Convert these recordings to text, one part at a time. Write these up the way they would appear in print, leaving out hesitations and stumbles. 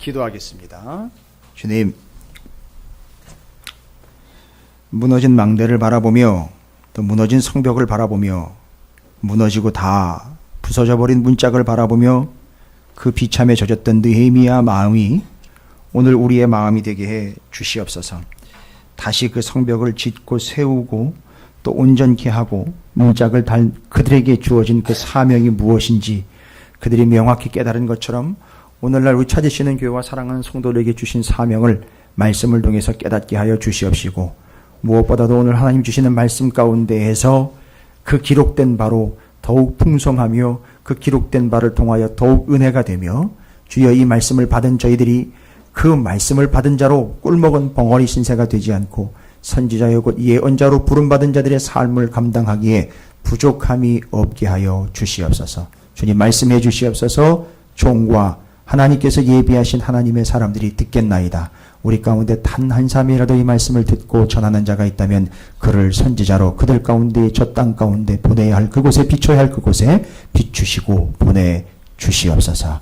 기도하겠습니다. 주님, 무너진 망대를 바라보며 또 무너진 성벽을 바라보며 무너지고 다 부서져 버린 문짝을 바라보며 그 비참에 젖었던 느헤미야 마음이 오늘 우리의 마음이 되게 해 주시옵소서. 다시 그 성벽을 짓고 세우고 또 온전케 하고 문짝을 달 그들에게 주어진 그 사명이 무엇인지 그들이 명확히 깨달은 것처럼 오늘날 우리 찾으시는 교회와 사랑하는 성도들에게 주신 사명을 말씀을 통해서 깨닫게 하여 주시옵시고, 무엇보다도 오늘 하나님 주시는 말씀 가운데에서 그 기록된 바로 더욱 풍성하며 그 기록된 바를 통하여 더욱 은혜가 되며, 주여 이 말씀을 받은 저희들이 그 말씀을 받은 자로 꿀먹은 벙어리 신세가 되지 않고 선지자여 곧 예언자로 부름받은 자들의 삶을 감당하기에 부족함이 없게 하여 주시옵소서. 주님 말씀해 주시옵소서. 종과 하나님께서 예비하신 하나님의 사람들이 듣겠나이다. 우리 가운데 단 한 사람이라도 이 말씀을 듣고 전하는 자가 있다면 그를 선지자로 그들 가운데 저 땅 가운데 보내야 할 그곳에 비춰야 할 그곳에 비추시고 보내주시옵소서.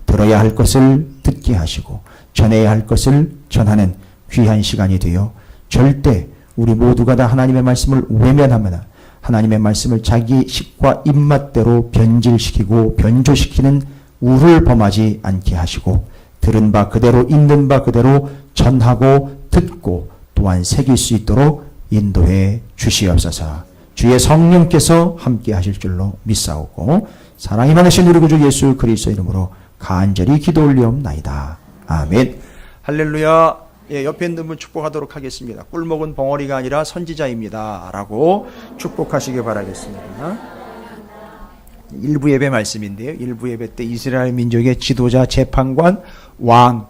들어야 할 것을 듣게 하시고 전해야 할 것을 전하는 귀한 시간이 되어 절대 우리 모두가 다 하나님의 말씀을 외면하거나 하나님의 말씀을 자기 식과 입맛대로 변질시키고 변조시키는 우를 범하지 않게 하시고 들은 바 그대로 있는 바 그대로 전하고 듣고 또한 새길 수 있도록 인도해 주시옵소서. 주의 성령께서 함께 하실 줄로 믿사오고 사랑이 많으신 우리 구주 예수 그리스도 이름으로 간절히 기도 올리옵나이다. 아멘. 할렐루야. 예, 옆에 있는 분 축복하도록 하겠습니다. 꿀먹은 벙어리가 아니라 선지자입니다 라고 축복하시길 바라겠습니다. 일부 예배 말씀인데요. 일부 예배 때 이스라엘 민족의 지도자, 재판관, 왕,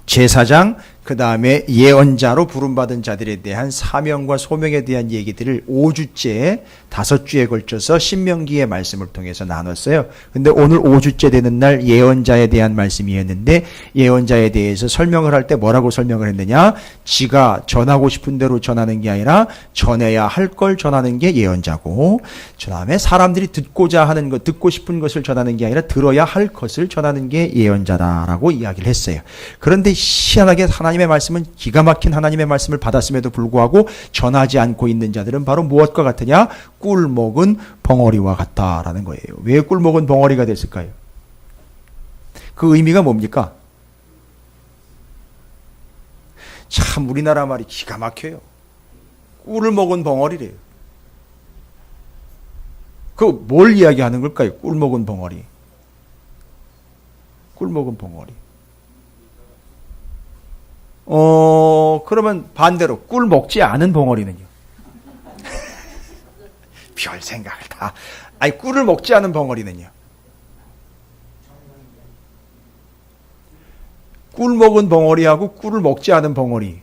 제사장, 그 다음에 예언자로 부름받은 자들에 대한 사명과 소명에 대한 얘기들을 5주째 5주에 걸쳐서 신명기의 말씀을 통해서 나눴어요. 근데 오늘 5주째 되는 날 예언자에 대한 말씀이었는데, 예언자에 대해서 설명을 할 때 뭐라고 설명을 했느냐? 지가 전하고 싶은 대로 전하는 게 아니라 전해야 할 걸 전하는 게 예언자고, 그 다음에 사람들이 듣고자 하는 것, 듣고 싶은 것을 전하는 게 아니라 들어야 할 것을 전하는 게 예언자다라고 이야기를 했어요. 그런데 희한하게 하나님의 말씀은 기가 막힌 하나님의 말씀을 받았음에도 불구하고 전하지 않고 있는 자들은 바로 무엇과 같으냐? 꿀 먹은 벙어리와 같다라는 거예요. 왜 꿀 먹은 벙어리가 됐을까요? 그 의미가 뭡니까? 참 우리나라 말이 기가 막혀요. 꿀을 먹은 벙어리래요. 그 뭘 이야기하는 걸까요? 꿀 먹은 벙어리. 꿀 먹은 벙어리. 그러면 반대로 꿀 먹지 않은 벙어리는요? 별 생각을 다. 아니, 꿀을 먹지 않은 벙어리는요? 꿀 먹은 벙어리하고 꿀을 먹지 않은 벙어리.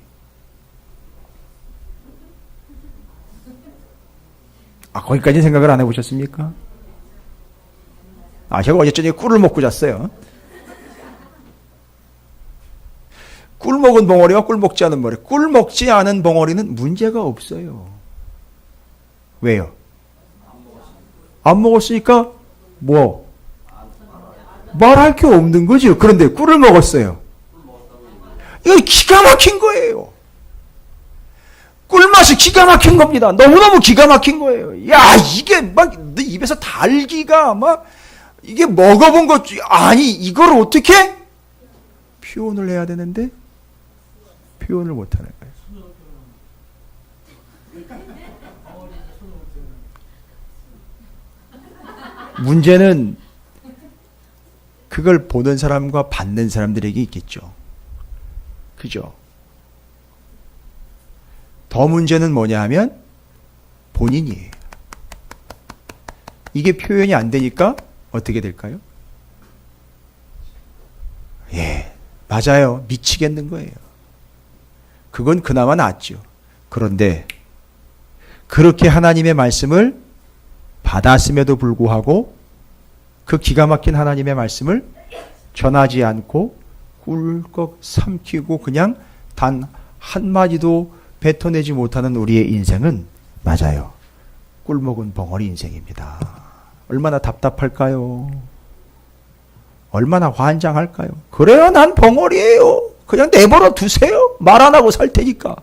거기까지 생각을 안 해보셨습니까? 제가 어제 저녁에 꿀을 먹고 잤어요. 꿀 먹은 벙어리와 꿀 먹지 않은 벙어리. 꿀 먹지 않은 벙어리는 문제가 없어요. 왜요? 안 먹었으니까 뭐? 말할 게 없는 거죠. 그런데 꿀을 먹었어요. 이거 기가 막힌 거예요. 꿀맛이 기가 막힌 겁니다. 너무너무 기가 막힌 거예요. 야, 이게 막 내 입에서 달기가 막 이게 먹어본 것 아니 이걸 어떻게 표현을 해야 되는데 표현을 못하는 거예요. 문제는 그걸 보는 사람과 받는 사람들에게 있겠죠. 그죠? 더 문제는 뭐냐 하면 본인이에요. 이게 표현이 안 되니까 어떻게 될까요? 예, 맞아요. 미치겠는 거예요. 그건 그나마 낫죠. 그런데 그렇게 하나님의 말씀을 받았음에도 불구하고 그 기가 막힌 하나님의 말씀을 전하지 않고 꿀꺽 삼키고 그냥 단 한마디도 뱉어내지 못하는 우리의 인생은 맞아요. 꿀 먹은 벙어리 인생입니다. 얼마나 답답할까요? 얼마나 환장할까요? 그래야 난 벙어리예요. 그냥 내버려 두세요. 말 안 하고 살 테니까.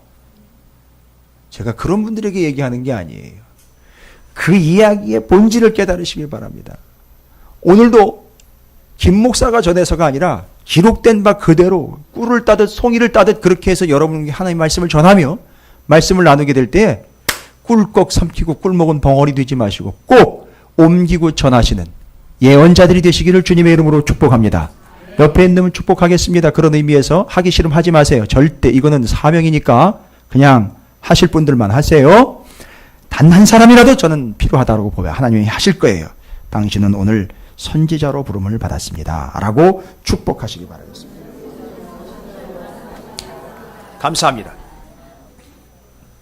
제가 그런 분들에게 얘기하는 게 아니에요. 그 이야기의 본질을 깨달으시길 바랍니다. 오늘도 김 목사가 전해서가 아니라 기록된 바 그대로 꿀을 따듯 송이를 따듯 그렇게 해서 여러분에게 하나님의 말씀을 전하며 말씀을 나누게 될 때 꿀꺽 삼키고 꿀먹은 벙어리 되지 마시고 꼭 옮기고 전하시는 예언자들이 되시기를 주님의 이름으로 축복합니다. 옆에 있는 분 축복하겠습니다. 그런 의미에서 하기 싫으면 하지 마세요. 절대 이거는 사명이니까 그냥 하실 분들만 하세요. 단 한 사람이라도 저는 필요하다고 보면 하나님이 하실 거예요. 당신은 오늘 선지자로 부름을 받았습니다. 라고 축복하시기 바라겠습니다. 감사합니다.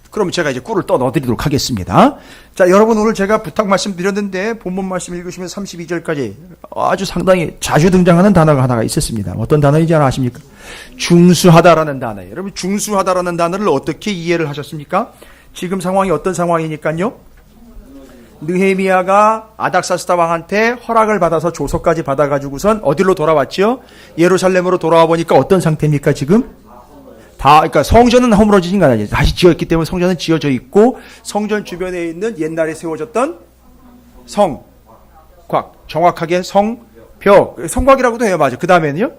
그럼 제가 이제 꿀을 떠 넣어드리도록 하겠습니다. 자, 여러분 오늘 제가 부탁 말씀드렸는데 본문 말씀 읽으시면 32절까지 아주 상당히 자주 등장하는 단어가 하나가 있었습니다. 어떤 단어인지 아십니까? 중수하다라는 단어예요. 여러분 중수하다라는 단어를 어떻게 이해를 하셨습니까? 지금 상황이 어떤 상황이니까요? 느헤미야가 아닥사스다 왕한테 허락을 받아서 조서까지 받아가지고선 어디로 돌아왔죠? 예루살렘으로 돌아와 보니까 어떤 상태입니까 지금? 그러니까 성전은 허물어지진 않아요. 다시 지었기 때문에 성전은 지어져 있고 성전 주변에 있는 옛날에 세워졌던 성곽, 정확하게 성벽, 성곽이라고도 해요. 맞아요. 그 다음에는요?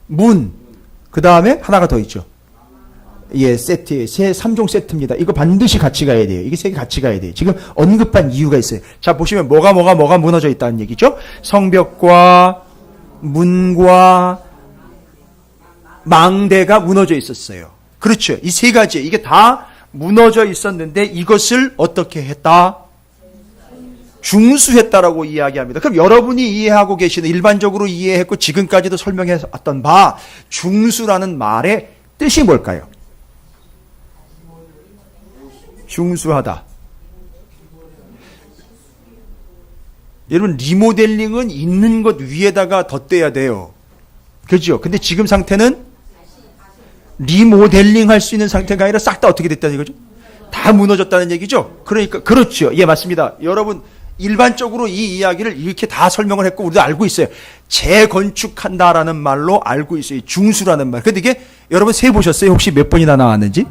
문. 그 다음에 하나가 더 있죠. 예, 세트, 3종 세트입니다. 이거 반드시 같이 가야 돼요. 이게 세 개 같이 가야 돼요. 지금 언급한 이유가 있어요. 자, 보시면 뭐가 무너져 있다는 얘기죠? 성벽과 문과 망대가 무너져 있었어요. 그렇죠. 이 세 가지, 이게 다 무너져 있었는데 이것을 어떻게 했다? 중수했다라고 이야기합니다. 그럼 여러분이 이해하고 계시는, 일반적으로 이해했고 지금까지도 설명해왔던 바 중수라는 말의 뜻이 뭘까요? 중수하다. 여러분 리모델링은 있는 것 위에다가 덧대야 돼요. 그렇죠? 근데 지금 상태는 리모델링 할 수 있는 상태가 아니라 싹 다 어떻게 됐다는 얘기죠? 다 무너졌다는 얘기죠? 그러니까, 그렇죠. 예, 맞습니다. 여러분, 일반적으로 이 이야기를 이렇게 다 설명을 했고, 우리도 알고 있어요. 재건축한다라는 말로 알고 있어요. 중수라는 말. 근데 이게, 여러분 세보셨어요? 혹시 몇 번이나 나왔는지?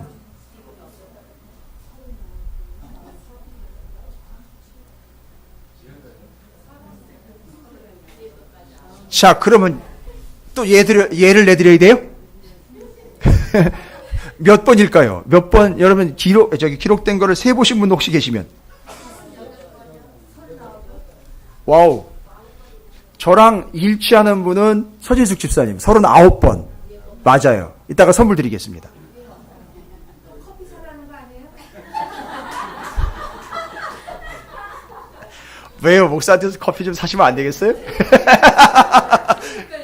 자, 그러면 또 예를 내드려야 돼요? 몇 번일까요? 몇 번, 여러분, 기록된 거를 세보신 분 혹시 계시면? 와우. 저랑 일치하는 분은 서진숙 집사님, 39번. 맞아요. 이따가 선물 드리겠습니다. 왜요? 목사한테서 커피 좀 사시면 안 되겠어요?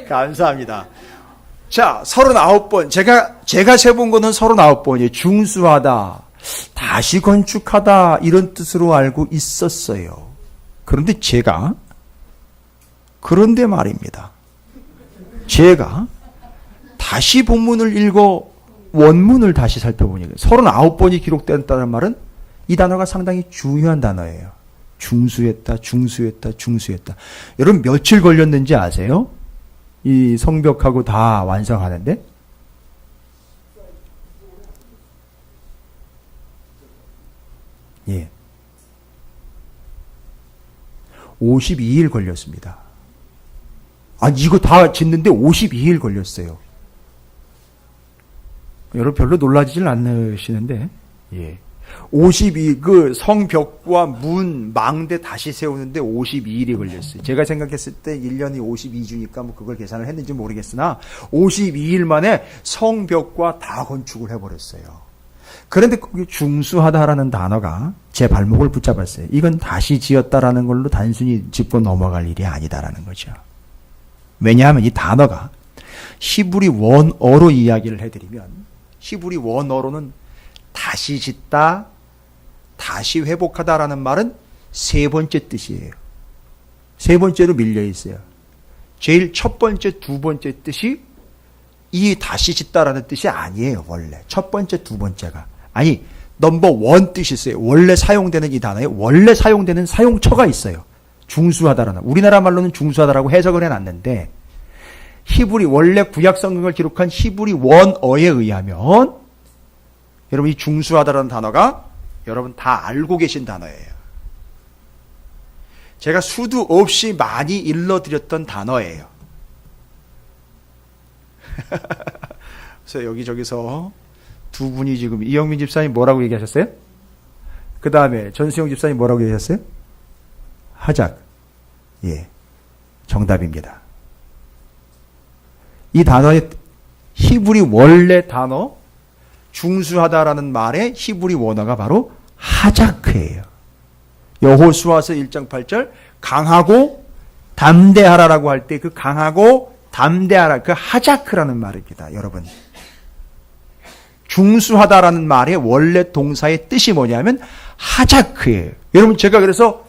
감사합니다. 자, 39번. 제가 세본 거는 39번이에요. 중수하다, 다시 건축하다, 이런 뜻으로 알고 있었어요. 그런데 그런데 말입니다. 제가 다시 본문을 읽어 원문을 다시 살펴보니까 39번이 기록됐다는 말은 이 단어가 상당히 중요한 단어예요. 중수했다. 여러분 며칠 걸렸는지 아세요? 이 성벽하고 다 완성하는데? 예. 52일 걸렸습니다. 이거 다 짓는데 52일 걸렸어요. 여러분 별로 놀라지질 않으시는데, 예. 52일, 그 성벽과 문, 망대 다시 세우는데 52일이 걸렸어요. 제가 생각했을 때 1년이 52주니까 뭐 그걸 계산을 했는지 모르겠으나 52일 만에 성벽과 다 건축을 해버렸어요. 그런데 거기 중수하다라는 단어가 제 발목을 붙잡았어요. 이건 다시 지었다라는 걸로 단순히 짚고 넘어갈 일이 아니다라는 거죠. 왜냐하면 이 단어가 히브리 원어로 이야기를 해드리면, 히브리 원어로는 다시 짓다, 다시 회복하다라는 말은 세 번째 뜻이에요. 세 번째로 밀려 있어요. 제일 첫 번째, 두 번째 뜻이 이 다시 짓다라는 뜻이 아니에요. 원래 첫 번째, 두 번째가 넘버 원 뜻이 있어요. 원래 사용되는 이 단어에 원래 사용되는 사용처가 있어요. 중수하다라는, 우리나라 말로는 중수하다라고 해석을 해놨는데 히브리 원래 구약 성경을 기록한 히브리 원어에 의하면 여러분 이 중수하다라는 단어가 여러분 다 알고 계신 단어예요. 제가 수도 없이 많이 일러드렸던 단어예요. 그래서 여기저기서 두 분이 지금 이영민 집사님 뭐라고 얘기하셨어요? 그 다음에 전수영 집사님 뭐라고 얘기하셨어요? 하작. 예, 정답입니다. 이 단어의 히브리 원래 단어 중수하다라는 말의 히브리 원어가 바로 하자크예요. 여호수아서 1장 8절 강하고 담대하라라고 할 때 그 강하고 담대하라 그 하자크라는 말입니다. 여러분 중수하다라는 말의 원래 동사의 뜻이 뭐냐면 하자크예요. 여러분 제가 그래서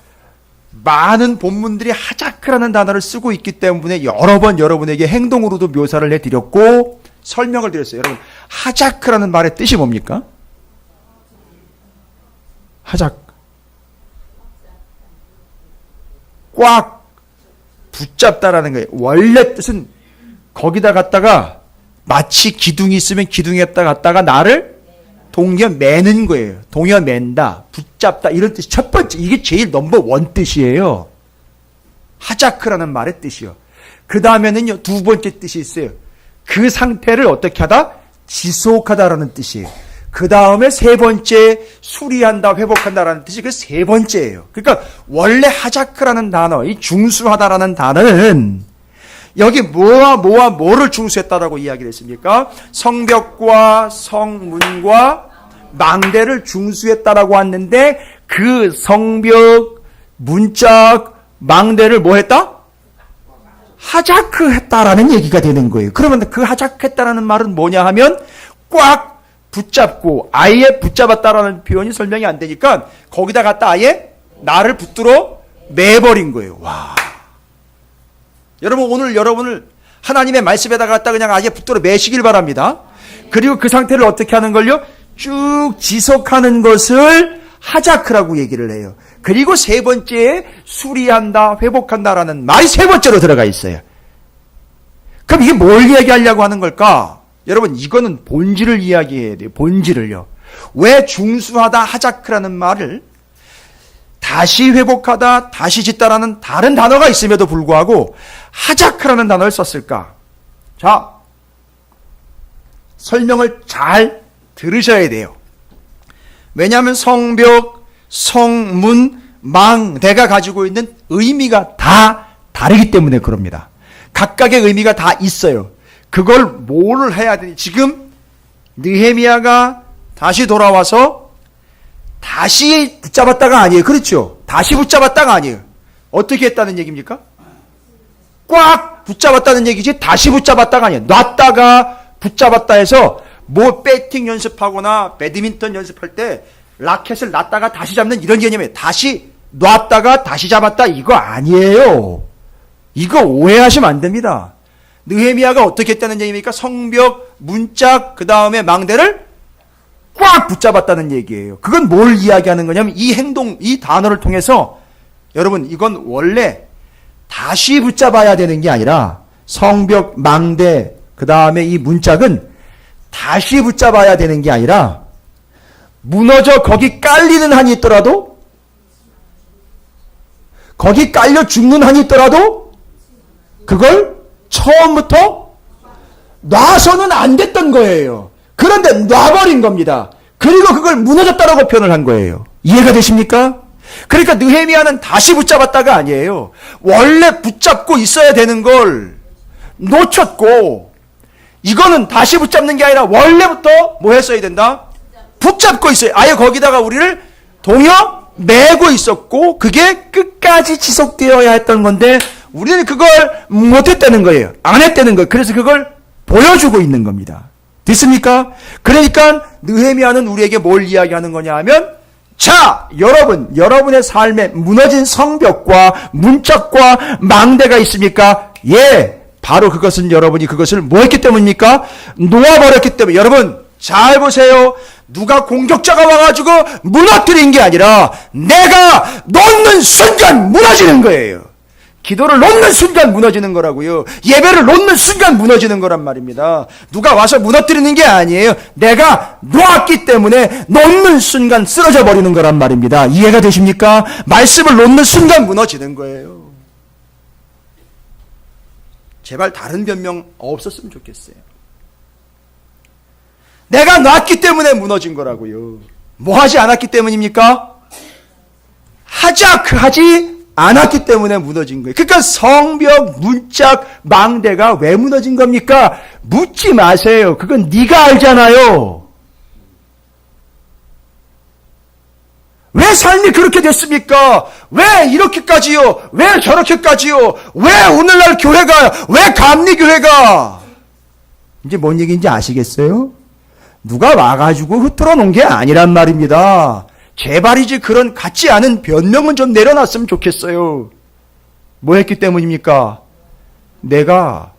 많은 본문들이 하자크라는 단어를 쓰고 있기 때문에 여러 번 여러분에게 행동으로도 묘사를 해드렸고 설명을 드렸어요. 여러분 하자크라는 말의 뜻이 뭡니까? 하자크 꽉 붙잡다라는 거예요. 원래 뜻은 거기다 갖다가 마치 기둥이 있으면 기둥에다 갖다가 나를 동여매는 거예요. 동여맨다, 붙잡다 이런 뜻이 첫 번째 이게 제일 넘버 원 뜻이에요. 하자크라는 말의 뜻이요. 그 다음에는요 두 번째 뜻이 있어요. 그 상태를 어떻게 하다? 지속하다라는 뜻이에요. 그 다음에 세 번째 수리한다, 회복한다라는 뜻이 그 세 번째예요. 그러니까 원래 하자크라는 단어, 이 중수하다라는 단어는 여기 뭐와 뭐를 중수했다라고 이야기를 했습니까? 성벽과 성문과 망대를 중수했다라고 했는데 그 성벽, 문짝, 망대를 뭐 했다? 하자크 했다라는 얘기가 되는 거예요. 그러면 그 하자크 했다라는 말은 뭐냐 하면 꽉 붙잡고 아예 붙잡았다라는 표현이 설명이 안 되니까 거기다 갖다 아예 나를 붙들어 매버린 거예요. 와. 여러분 오늘 여러분을 하나님의 말씀에다가 갖다 그냥 아예 붙들어 매시길 바랍니다. 그리고 그 상태를 어떻게 하는 걸요? 쭉 지속하는 것을 하자크라고 얘기를 해요. 그리고 세 번째에 수리한다, 회복한다라는 말이 세 번째로 들어가 있어요. 그럼 이게 뭘 이야기하려고 하는 걸까? 여러분 이거는 본질을 이야기해야 돼요. 본질을요. 왜 중수하다, 하자크라는 말을 다시 회복하다, 다시 짓다라는 다른 단어가 있음에도 불구하고 하자크라는 단어를 썼을까? 자, 설명을 잘 들으셔야 돼요. 왜냐하면 성벽, 성문, 망대가 가지고 있는 의미가 다 다르기 때문에 그럽니다. 각각의 의미가 다 있어요. 그걸 뭘 해야 되니? 지금 느헤미야가 다시 돌아와서 다시 붙잡았다가 아니에요. 그렇죠? 다시 붙잡았다가 아니에요. 어떻게 했다는 얘기입니까? 꽉 붙잡았다는 얘기지 다시 붙잡았다가 아니에요. 놨다가 붙잡았다 해서 뭐 배팅 연습하거나 배드민턴 연습할 때 라켓을 놨다가 다시 잡는 이런 개념이에요. 다시 놨다가 다시 잡았다 이거 아니에요. 이거 오해하시면 안 됩니다. 느헤미야가 어떻게 했다는 얘기입니까? 성벽, 문짝, 그 다음에 망대를 꽉 붙잡았다는 얘기예요. 그건 뭘 이야기하는 거냐면 이 행동, 이 단어를 통해서 여러분 이건 원래 다시 붙잡아야 되는 게 아니라 성벽, 망대, 그 다음에 이 문짝은 다시 붙잡아야 되는 게 아니라 무너져 거기 깔리는 한이 있더라도 거기 깔려 죽는 한이 있더라도 그걸 처음부터 놔서는 안 됐던 거예요. 그런데 놔버린 겁니다. 그리고 그걸 무너졌다라고 표현을 한 거예요. 이해가 되십니까? 그러니까 느헤미야는 다시 붙잡았다가 아니에요. 원래 붙잡고 있어야 되는 걸 놓쳤고 이거는 다시 붙잡는 게 아니라 원래부터 뭐 했어야 된다? 붙잡고 있어요. 아예 거기다가 우리를 동여 매고 있었고 그게 끝까지 지속되어야 했던 건데 우리는 그걸 못했다는 거예요. 안 했다는 거예요. 그래서 그걸 보여주고 있는 겁니다. 됐습니까? 그러니까 느헤미야는 우리에게 뭘 이야기하는 거냐 하면 자, 여러분의 삶에 무너진 성벽과 문짝과 망대가 있습니까? 예, 바로 그것은 여러분이 그것을 뭐 했기 때문입니까? 놓아버렸기 때문에. 여러분 잘 보세요. 누가 공격자가 와가지고 무너뜨린 게 아니라 내가 놓는 순간 무너지는 거예요. 기도를 놓는 순간 무너지는 거라고요. 예배를 놓는 순간 무너지는 거란 말입니다. 누가 와서 무너뜨리는 게 아니에요. 내가 놓았기 때문에 놓는 순간 쓰러져 버리는 거란 말입니다. 이해가 되십니까? 말씀을 놓는 순간 무너지는 거예요. 제발 다른 변명 없었으면 좋겠어요. 내가 놨기 때문에 무너진 거라고요. 뭐 하지 않았기 때문입니까? 하지 않았기 때문에 무너진 거예요. 그러니까 성벽, 문짝, 망대가 왜 무너진 겁니까? 묻지 마세요. 그건 네가 알잖아요. 왜 삶이 그렇게 됐습니까? 왜 이렇게까지요? 왜 저렇게까지요? 왜 오늘날 교회가, 왜 감리교회가? 이제 뭔 얘기인지 아시겠어요? 누가 와가지고 흐트러 놓은 게 아니란 말입니다. 제발이지 그런 같지 않은 변명은 좀 내려놨으면 좋겠어요. 뭐 했기 때문입니까? 내가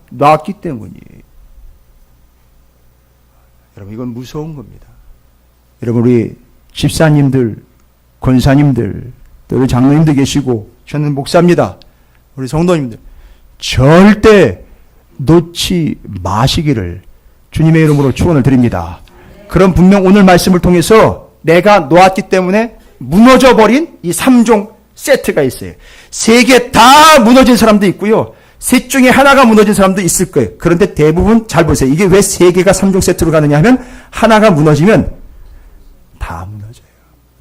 놨기 때문이에요. 여러분, 이건 무서운 겁니다. 여러분, 우리 집사님들, 권사님들, 또 우리 장로님들 계시고, 저는 목사입니다. 우리 성도님들, 절대 놓지 마시기를 주님의 이름으로 축원을 드립니다. 그럼 분명 오늘 말씀을 통해서 내가 놓았기 때문에 무너져버린 이 3종 세트가 있어요. 3개 다 무너진 사람도 있고요. 셋 중에 하나가 무너진 사람도 있을 거예요. 그런데 대부분 잘 보세요. 이게 왜 3개가 3종 세트로 가느냐 하면 하나가 무너지면 다 무너져요.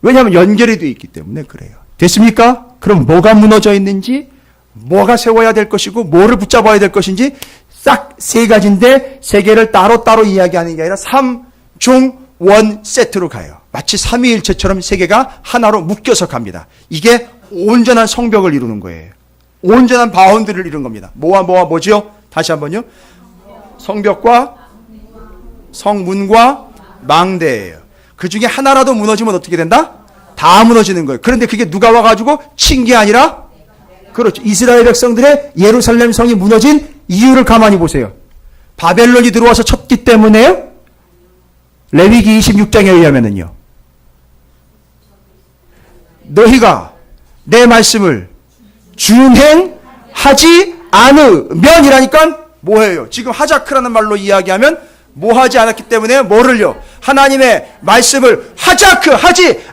왜냐하면 연결이 되어 있기 때문에 그래요. 됐습니까? 그럼 뭐가 무너져 있는지, 뭐가 세워야 될 것이고, 뭐를 붙잡아야 될 것인지 싹 3가지인데 3개를 따로따로 이야기하는 게 아니라 3종1 세트로 가요. 마치 삼위일체처럼 3개가 하나로 묶여서 갑니다. 이게 온전한 성벽을 이루는 거예요. 온전한 바운드를 이루는 겁니다. 뭐지요? 다시 한번요. 성벽과 성문과 망대예요. 그 중에 하나라도 무너지면 어떻게 된다? 다 무너지는 거예요. 그런데 그게 누가 와가지고 친 게 아니라, 그렇죠, 이스라엘 백성들의 예루살렘 성이 무너진 이유를 가만히 보세요. 바벨론이 들어와서 쳤기 때문에요. 레위기 26장에 의하면은요, 너희가 내 말씀을 준행하지 않으면이라니까 뭐예요? 지금 하자크라는 말로 이야기하면 뭐 하지 않았기 때문에 뭐를요? 하나님의 말씀을 하지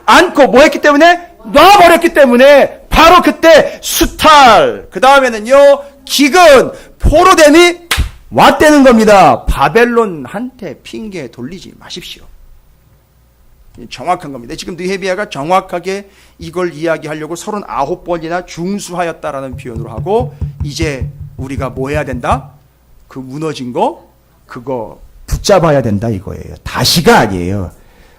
않고 뭐 했기 때문에? 놔버렸기 때문에 바로 그때 수탈, 그 다음에는요 기근, 포로됨이 왔다는 겁니다. 바벨론한테 핑계 돌리지 마십시오. 정확한 겁니다. 지금 느헤미야가 정확하게 이걸 이야기하려고 39번이나 중수하였다라는 표현으로 하고, 이제 우리가 뭐 해야 된다? 그 무너진 거, 그거 붙잡아야 된다 이거예요. 다시가 아니에요.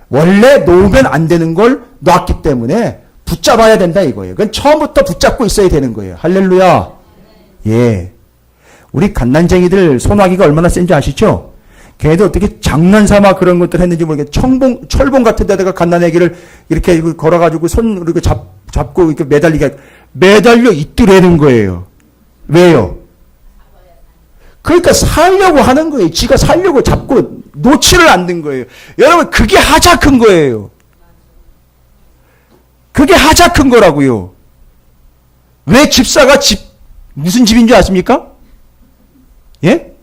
원래 놓으면 안 되는 걸 놨기 때문에 붙잡아야 된다 이거예요. 그건 처음부터 붙잡고 있어야 되는 거예요. 할렐루야. 예. 우리 갓난쟁이들 손아귀가 얼마나 센지 아시죠? 걔도 어떻게 장난삼아 그런 것들 했는지 모르겠는데, 철봉 같은 데다가 갓난애기를 이렇게 걸어가지고 손 이렇게 잡고 이렇게 매달려 있더라는 거예요. 왜요? 그러니까 살려고 하는 거예요. 지가 살려고 잡고 놓지를 않는 거예요. 여러분, 그게 하자큰 거예요. 그게 하자큰 거라고요. 왜 집사가 무슨 집인 줄 아십니까? 예?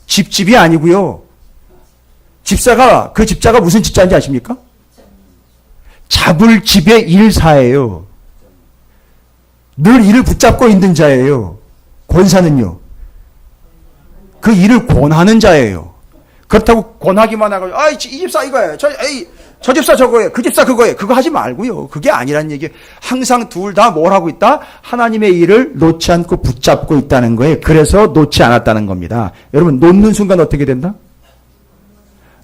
집이 아니고요. 집사가, 그 집사가 무슨 집사인지 아십니까? 잡을 집의 일사예요. 늘 일을 붙잡고 있는 자예요. 권사는요, 그 일을 권하는 자예요. 그렇다고 권하기만 하고, 이 집사 이거예요. 저 집사 저거예요. 그 집사 그거예요. 그거 하지 말고요. 그게 아니란 얘기예요. 항상 둘 다 뭘 하고 있다? 하나님의 일을 놓지 않고 붙잡고 있다는 거예요. 그래서 놓지 않았다는 겁니다. 여러분, 놓는 순간 어떻게 된다?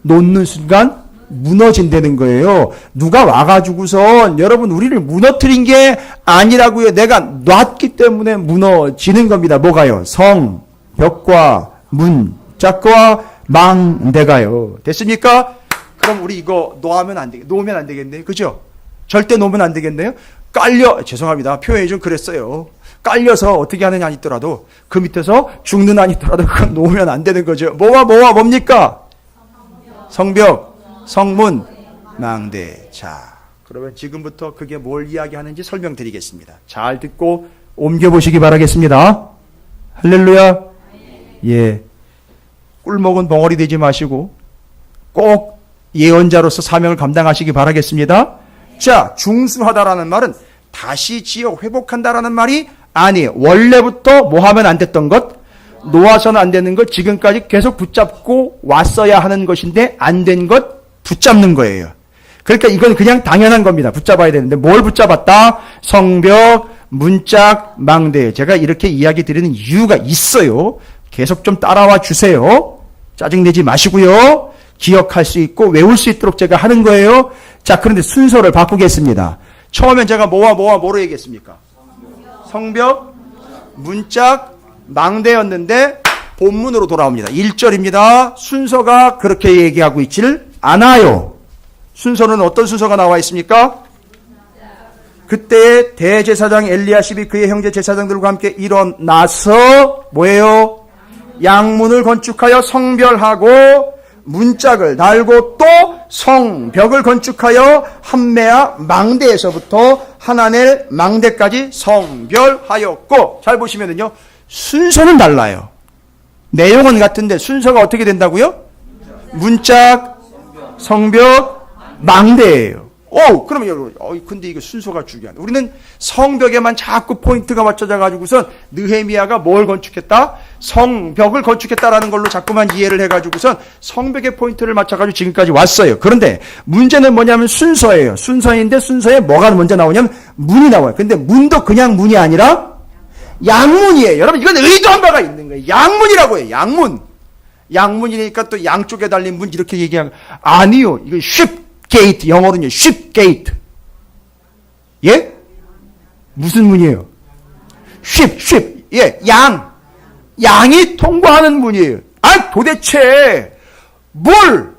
놓는 순간 무너진다는 거예요. 누가 와가지고선 여러분 우리를 무너뜨린 게 아니라고요. 내가 놨기 때문에 무너지는 겁니다. 뭐가요? 성, 벽과 문, 짝과 망대가요. 됐습니까? 그럼 우리 이거 놓으면 안 되겠네요. 그죠? 절대 놓으면 안 되겠네요. 죄송합니다. 표현이 좀 그랬어요. 깔려서 어떻게 하느냐 있더라도, 그 밑에서 죽는 한 있더라도 그건 놓으면 안 되는 거죠. 뭡니까? 성벽, 성문, 망대. 자, 그러면 지금부터 그게 뭘 이야기하는지 설명드리겠습니다. 잘 듣고 옮겨보시기 바라겠습니다. 할렐루야. 예. 꿀먹은 벙어리 되지 마시고 꼭 예언자로서 사명을 감당하시기 바라겠습니다. 자, 중수하다라는 말은 다시 지어 회복한다라는 말이 아니에요. 원래부터 뭐 하면 안 됐던 것, 놓아서는 안 되는 것, 지금까지 계속 붙잡고 왔어야 하는 것인데 안 된 것 붙잡는 거예요. 그러니까 이건 그냥 당연한 겁니다. 붙잡아야 되는데 뭘 붙잡았다? 성벽, 문짝, 망대. 제가 이렇게 이야기 드리는 이유가 있어요. 계속 좀 따라와 주세요. 짜증내지 마시고요. 기억할 수 있고 외울 수 있도록 제가 하는 거예요. 자, 그런데 순서를 바꾸겠습니다. 처음엔 제가 뭐로 얘기했습니까? 성벽, 문짝, 망대였는데 본문으로 돌아옵니다. 1절입니다. 순서가 그렇게 얘기하고 있지를 않아요. 순서는 어떤 순서가 나와 있습니까? 그때 대제사장 엘리야십이 그의 형제 제사장들과 함께 일어나서 뭐예요? 양문을 건축하여 성별하고 문짝을 달고 또 성벽을 건축하여 함메아 망대에서부터 하나넬 망대까지 성별하였고, 잘 보시면은요, 순서는 달라요. 내용은 같은데 순서가 어떻게 된다고요? 문짝, 성벽, 망대예요. 그러면 여러분, 근데 이거 순서가 중요하네. 우리는 성벽에만 자꾸 포인트가 맞춰져 가지고선 느헤미야가 뭘 건축했다? 성벽을 건축했다라는 걸로 자꾸만 이해를 해가지고선 성벽의 포인트를 맞춰가지고 지금까지 왔어요. 그런데 문제는 뭐냐면 순서예요. 순서인데 순서에 뭐가 먼저 나오냐면 문이 나와요. 근데 문도 그냥 문이 아니라 양문이에요. 여러분, 이건 의도한 바가 있는 거예요. 양문이라고 해요. 양문. 양문이니까 또 양쪽에 달린 문 이렇게 얘기하는, 아니요. 이거 쉽 게이트, 영어로는요, 쉽 게이트. 예? 무슨 문이에요? 쉽. 예, 양이 통과하는 문이에요. 도대체 뭘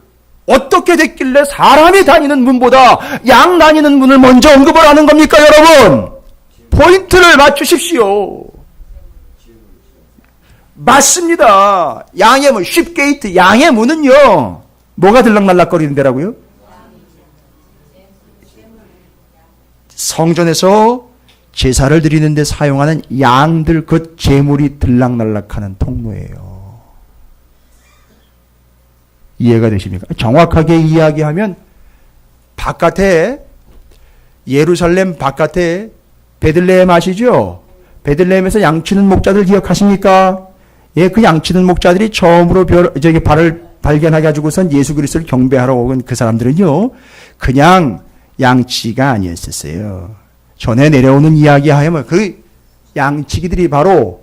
어떻게 됐길래 사람이 다니는 문보다 양 다니는 문을 먼저 언급을 하는 겁니까, 여러분? 포인트를 맞추십시오. 맞습니다. 양의 문, 쉽 게이트, 양의 문은요, 뭐가 들락날락거리는 데라고요? 성전에서 제사를 드리는데 사용하는 양들 그 제물이 들락날락하는 통로예요. 이해가 되십니까? 정확하게 이야기하면 바깥에, 예루살렘 바깥에 베들레헴 아시죠? 베들레헴에서 양치는 목자들 기억하십니까? 예, 그 양치는 목자들이 처음으로 발을 발견해 가지고선 예수 그리스도를 경배하러 온 그 사람들은요, 그냥 양치가 아니었었어요. 전에 내려오는 이야기하면 그 양치기들이 바로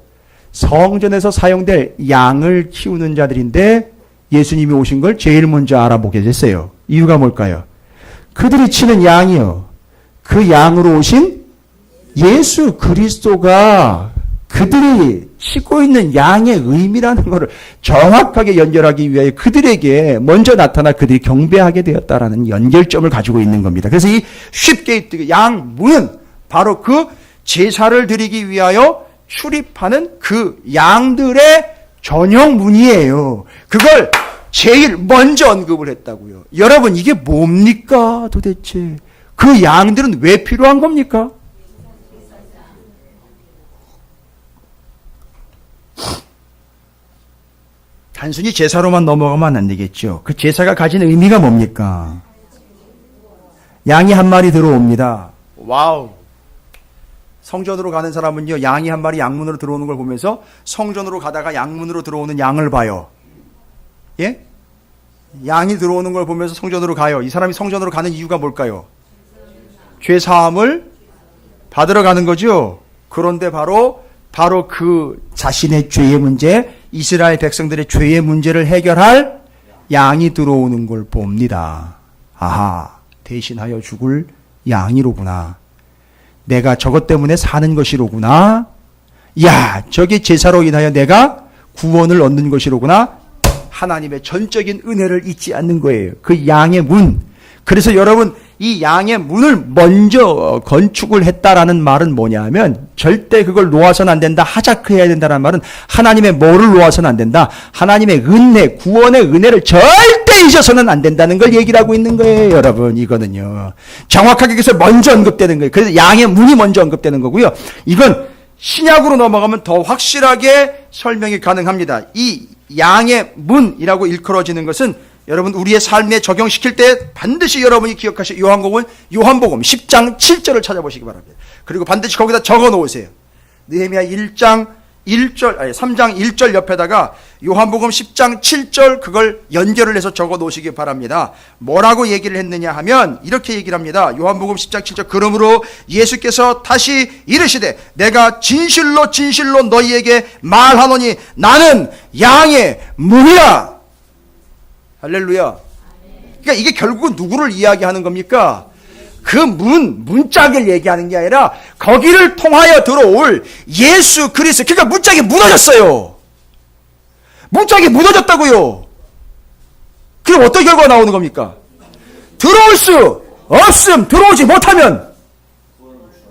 성전에서 사용될 양을 키우는 자들인데 예수님이 오신 걸 제일 먼저 알아보게 됐어요. 이유가 뭘까요? 그들이 치는 양이요, 그 양으로 오신 예수 그리스도가 그들이 치고 있는 양의 의미라는 것을 정확하게 연결하기 위하여 그들에게 먼저 나타나 그들이 경배하게 되었다라는 연결점을 가지고 있는 겁니다. 그래서 이 쉽게 양문은 바로 그 제사를 드리기 위하여 출입하는 그 양들의 전용 문이에요. 그걸 제일 먼저 언급을 했다고요. 여러분, 이게 뭡니까 도대체? 그 양들은 왜 필요한 겁니까? 단순히 제사로만 넘어가면 안 되겠죠. 그 제사가 가진 의미가 뭡니까? 양이 한 마리 들어옵니다. 와우. 성전으로 가는 사람은요, 양이 한 마리 양문으로 들어오는 걸 보면서 성전으로 가다가 양문으로 들어오는 양을 봐요. 예? 양이 들어오는 걸 보면서 성전으로 가요. 이 사람이 성전으로 가는 이유가 뭘까요? 죄 사함을 받으러 가는 거죠. 그런데 바로 그 자신의 죄의 문제, 이스라엘 백성들의 죄의 문제를 해결할 양이 들어오는 걸 봅니다. 아하, 대신하여 죽을 양이로구나. 내가 저것 때문에 사는 것이로구나. 야, 저게 제사로 인하여 내가 구원을 얻는 것이로구나. 하나님의 전적인 은혜를 잊지 않는 거예요. 그 양의 문. 그래서 여러분, 이 양의 문을 먼저 건축을 했다라는 말은 뭐냐면, 절대 그걸 놓아서는 안 된다, 하자크해야 된다는 말은 하나님의 뭐를 놓아서는 안 된다, 하나님의 은혜, 구원의 은혜를 절대 절대 잊어서는 안 된다는 걸 얘기를 하고 있는 거예요, 여러분. 이거는요. 정확하게 그래서 먼저 언급되는 거예요. 그래서 양의 문이 먼저 언급되는 거고요. 이건 신약으로 넘어가면 더 확실하게 설명이 가능합니다. 이 양의 문이라고 일컬어지는 것은 여러분 우리의 삶에 적용시킬 때 반드시 여러분이 기억하실 요한복음 10장 7절을 찾아보시기 바랍니다. 그리고 반드시 거기다 적어 놓으세요. 느헤미야 3장 1절 옆에다가 요한복음 10장 7절 그걸 연결을 해서 적어 놓으시기 바랍니다. 뭐라고 얘기를 했느냐 하면 이렇게 얘기를 합니다. 요한복음 10장 7절 그러므로 예수께서 다시 이르시되 내가 진실로 진실로 너희에게 말하노니 나는 양의 문이라. 할렐루야. 그러니까 이게 결국은 누구를 이야기하는 겁니까? 그 문짝을 얘기하는 게 아니라 거기를 통하여 들어올 예수 그리스도. 그러니까 문짝이 무너졌어요. 문짝이 무너졌다고요. 그럼 어떤 결과가 나오는 겁니까? 들어올 수 없음. 들어오지 못하면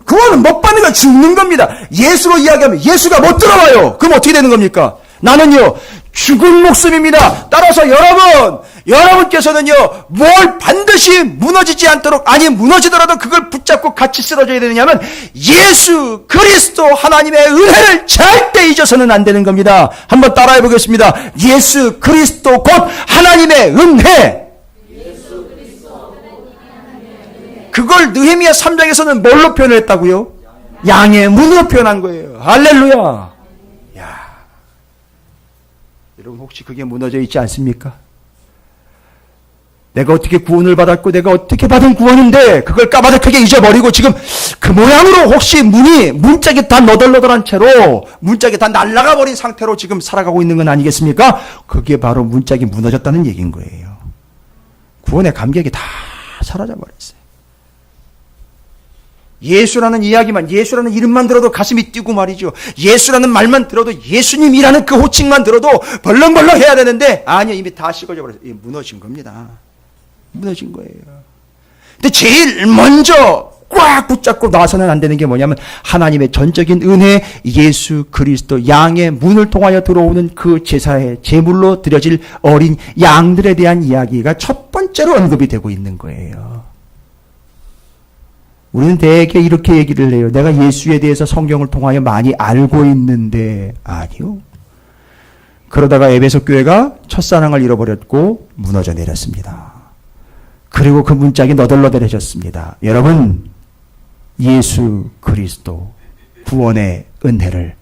구원은 못 받는 건 죽는 겁니다. 예수로 이야기하면 예수가 못 들어와요. 그럼 어떻게 되는 겁니까? 나는요 죽은 목숨입니다. 따라서 여러분께서는요 뭘 반드시 무너지지 않도록, 아니 무너지더라도 그걸 붙잡고 같이 쓰러져야 되느냐면 예수 그리스도 하나님의 은혜를 절대 잊어서는 안 되는 겁니다. 한번 따라해 보겠습니다. 예수 그리스도 곧 하나님의 은혜. 그걸 느헤미야 3장에서는 뭘로 표현을 했다고요? 양의 문으로 표현한 거예요. 할렐루야. 여러분 혹시 그게 무너져 있지 않습니까? 내가 어떻게 구원을 받았고 내가 어떻게 받은 구원인데 그걸 까마득하게 잊어버리고 지금 그 모양으로 혹시 문짝이 다 너덜너덜한 채로 문짝이 다 날아가 버린 상태로 지금 살아가고 있는 건 아니겠습니까? 그게 바로 문짝이 무너졌다는 얘기인 거예요. 구원의 감격이 다 사라져 버렸어요. 예수라는 이야기만, 예수라는 이름만 들어도 가슴이 뛰고 말이죠. 예수라는 말만 들어도, 예수님이라는 그 호칭만 들어도 벌렁벌렁 해야 되는데 아니요, 이미 다 식어져 버렸어요. 무너진 겁니다. 무너진 거예요. 근데 제일 먼저 꽉 붙잡고 나서는 안 되는 게 뭐냐면 하나님의 전적인 은혜, 예수 그리스도 양의 문을 통하여 들어오는 그 제사의 제물로 드려질 어린 양들에 대한 이야기가 첫 번째로 언급이 되고 있는 거예요. 우리는 대개 이렇게 얘기를 해요. 내가 예수에 대해서 성경을 통하여 많이 알고 있는데, 아니요. 그러다가 에베소 교회가 첫사랑을 잃어버렸고 무너져 내렸습니다. 그리고 그 문짝이 너덜너덜해졌습니다. 여러분, 예수 그리스도 구원의 은혜를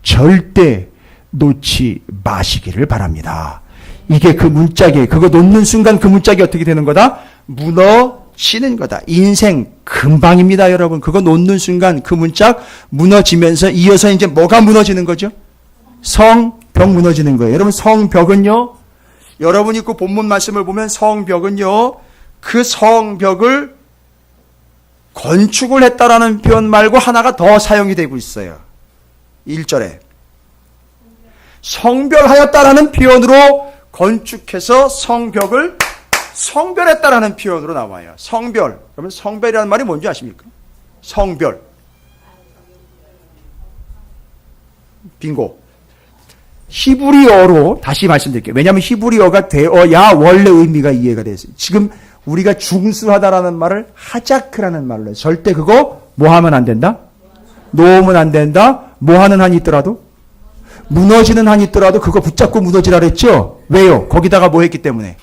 절대 놓지 마시기를 바랍니다. 이게 그 문짝에, 그거 놓는 순간 그 문짝이 어떻게 되는 거다? 무너지는 거다. 인생 금방입니다, 여러분. 그거 놓는 순간 그 문짝 무너지면서 이어서 이제 뭐가 무너지는 거죠? 성벽 무너지는 거예요. 여러분, 성벽은요, 여러분이 그 본문 말씀을 보면 성벽은요, 그 성벽을 건축을 했다라는 표현 말고 하나가 더 사용이 되고 있어요. 1절에. 성별하였다라는 표현으로 건축해서 성벽을 성별했다라는 표현으로 나와요. 성별. 그러면 성별이라는 말이 뭔지 아십니까? 성별. 빙고. 히브리어로 다시 말씀드릴게요. 왜냐하면 히브리어가 되어야 원래 의미가 이해가 됐어요. 지금 우리가 중수하다라는 말을 하자크라는 말로 해요. 절대 그거 뭐 하면 안 된다? 놓으면 안 된다? 뭐 하는 한이 있더라도? 무너지는 한이 있더라도 그거 붙잡고 무너지라 그랬죠? 왜요? 거기다가 뭐 했기 때문에?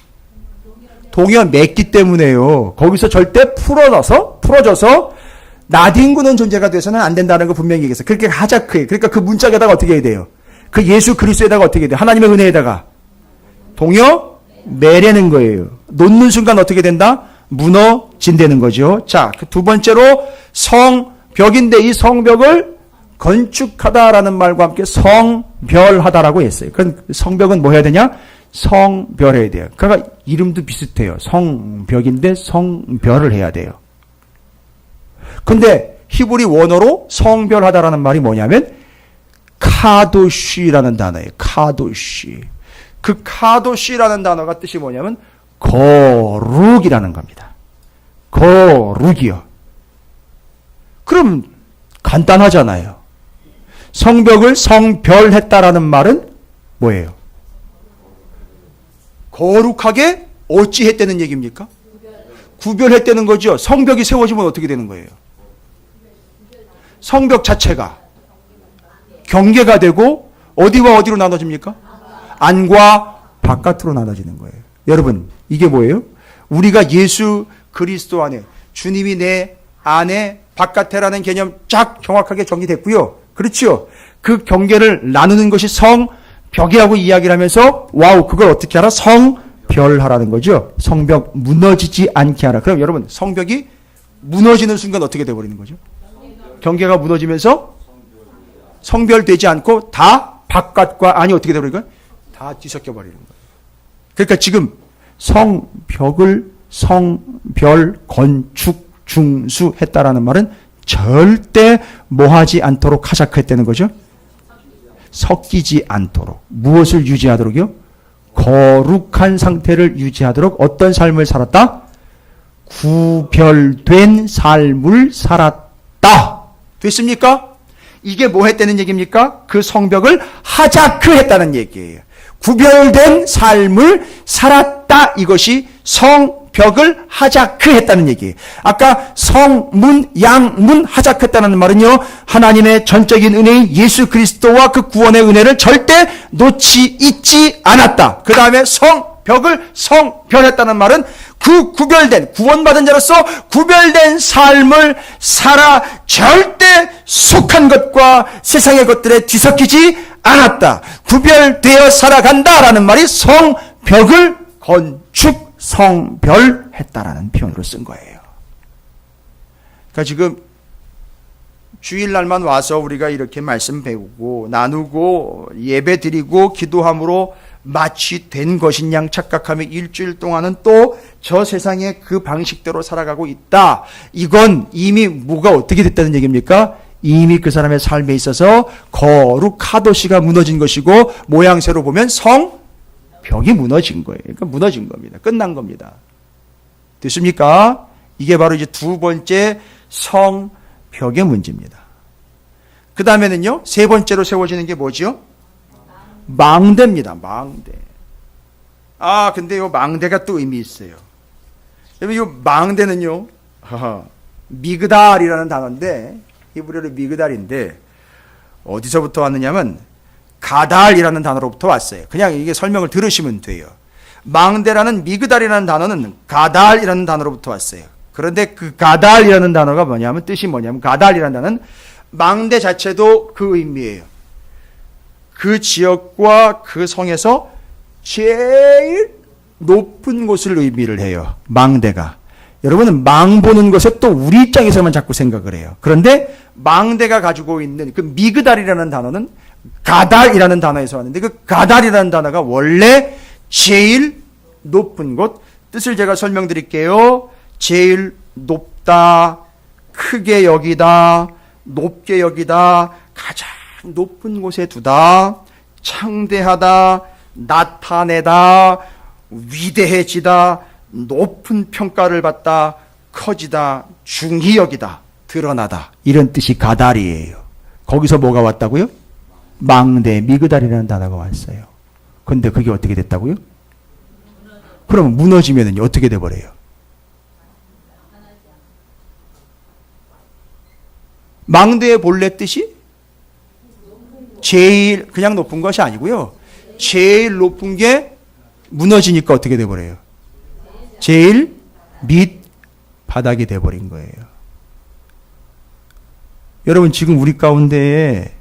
동의어 맺기 때문에요. 거기서 절대 풀어져서 나뒹구는 존재가 돼서는 안 된다는 거 분명히 얘기했어요. 그렇게 하자크에, 그러니까 그 문짝에다가 어떻게 해야 돼요? 그 예수 그리스도에다가 어떻게 해야 돼요? 하나님의 은혜에다가 동의어 매라는 거예요. 놓는 순간 어떻게 된다? 무너진다는 거죠. 자, 그 두 번째로 성벽인데 이 성벽을 건축하다라는 말과 함께 성별하다라고 했어요. 그럼 성벽은 뭐 해야 되냐? 성별해야 돼요. 그러니까 이름도 비슷해요. 성벽인데 성별을 해야 돼요. 근데 히브리 원어로 성별하다라는 말이 뭐냐면 카도시라는 단어예요. 카도시. 그 카도시라는 단어가 뜻이 뭐냐면 거룩이라는 겁니다. 거룩이요. 그럼 간단하잖아요. 성벽을 성별했다라는 말은 뭐예요? 거룩하게 어찌 했다는 얘기입니까? 구별했다는 거죠. 성벽이 세워지면 어떻게 되는 거예요? 성벽 자체가 경계가 되고 어디와 어디로 나눠집니까? 안과 바깥으로 나눠지는 거예요. 여러분, 이게 뭐예요? 우리가 예수 그리스도 안에, 주님이 내 안에 바깥에라는 개념 쫙 정확하게 정리됐고요. 그렇죠? 그 경계를 나누는 것이 성벽이라고 이야기를 하면서 와우, 그걸 어떻게 하라? 성별하라는 거죠. 성벽 무너지지 않게 하라. 그럼 여러분, 성벽이 무너지는 순간 어떻게 돼버리는 거죠? 경계가 무너지면서 성별되지 않고 다 바깥과 안이 어떻게 돼버리는 거예요? 다 뒤섞여 버리는 거예요. 그러니까 지금 성벽을 성별 건축 중수했다라는 말은 절대 뭐하지 않도록 하자했다는 거죠. 섞이지 않도록. 무엇을 유지하도록요? 거룩한 상태를 유지하도록 어떤 삶을 살았다? 구별된 삶을 살았다. 됐습니까? 이게 뭐 했다는 얘기입니까? 그 성벽을 하자크했다는 얘기예요. 구별된 삶을 살았다. 이것이 성벽을 하자크했다는 얘기예요. 아까 성문, 양문 하자크했다는 말은요, 하나님의 전적인 은혜인 예수 그리스도와 그 구원의 은혜를 절대 놓지 잊지 않았다. 그 다음에 성벽을 성별했다는 말은 그 구별된, 구원받은 자로서 구별된 삶을 살아 절대 속한 것과 세상의 것들에 뒤섞이지 않았다. 구별되어 살아간다라는 말이 성벽을 건축, 성별했다라는 표현으로 쓴 거예요. 그러니까 지금 주일날만 와서 우리가 이렇게 말씀 배우고 나누고 예배 드리고 기도함으로 마치 된 것인 양 착각하며 일주일 동안은 또 저 세상의 그 방식대로 살아가고 있다. 이건 이미 뭐가 어떻게 됐다는 얘기입니까? 이미 그 사람의 삶에 있어서 거룩하도시가 무너진 것이고 모양새로 보면 성벽이 무너진 거예요. 그러니까 무너진 겁니다. 끝난 겁니다. 됐습니까? 이게 바로 이제 두 번째 성벽의 문제입니다. 그 다음에는요, 세 번째로 세워지는 게 뭐죠? 망대입니다. 망대. 근데 이 망대가 또 의미 있어요. 여러분, 이 망대는요, 미그달이라는 단어인데, 히브리어로 미그달인데, 어디서부터 왔느냐면, 가달이라는 단어로부터 왔어요. 그냥 이게 설명을 들으시면 돼요. 망대라는 미그달이라는 단어는 가달이라는 단어로부터 왔어요. 그런데 그 가달이라는 단어가 뭐냐면, 뜻이 뭐냐면, 가달이라는 단어는 망대 자체도 그 의미예요. 그 지역과 그 성에서 제일 높은 곳을 의미를 해요. 망대가. 여러분은 망 보는 것에 또 우리 입장에서만 자꾸 생각을 해요. 그런데 망대가 가지고 있는 그 미그달이라는 단어는 가달이라는 단어에서 왔는데 그 가달이라는 단어가 원래 제일 높은 곳, 뜻을 제가 설명드릴게요. 제일 높다, 크게 여기다, 높게 여기다, 가장 높은 곳에 두다, 창대하다, 나타내다, 위대해지다, 높은 평가를 받다, 커지다, 중히 여기다, 드러나다. 이런 뜻이 가달이에요. 거기서 뭐가 왔다고요? 망대, 미그달이라는 단어가 왔어요. 근데 그게 어떻게 됐다고요? 그럼 무너지면 어떻게 돼버려요? 망대의 본래 뜻이 제일 그냥 높은 것이 아니고요. 제일 높은 게 무너지니까 어떻게 돼버려요? 제일 밑 바닥이 돼버린 거예요. 여러분, 지금 우리 가운데에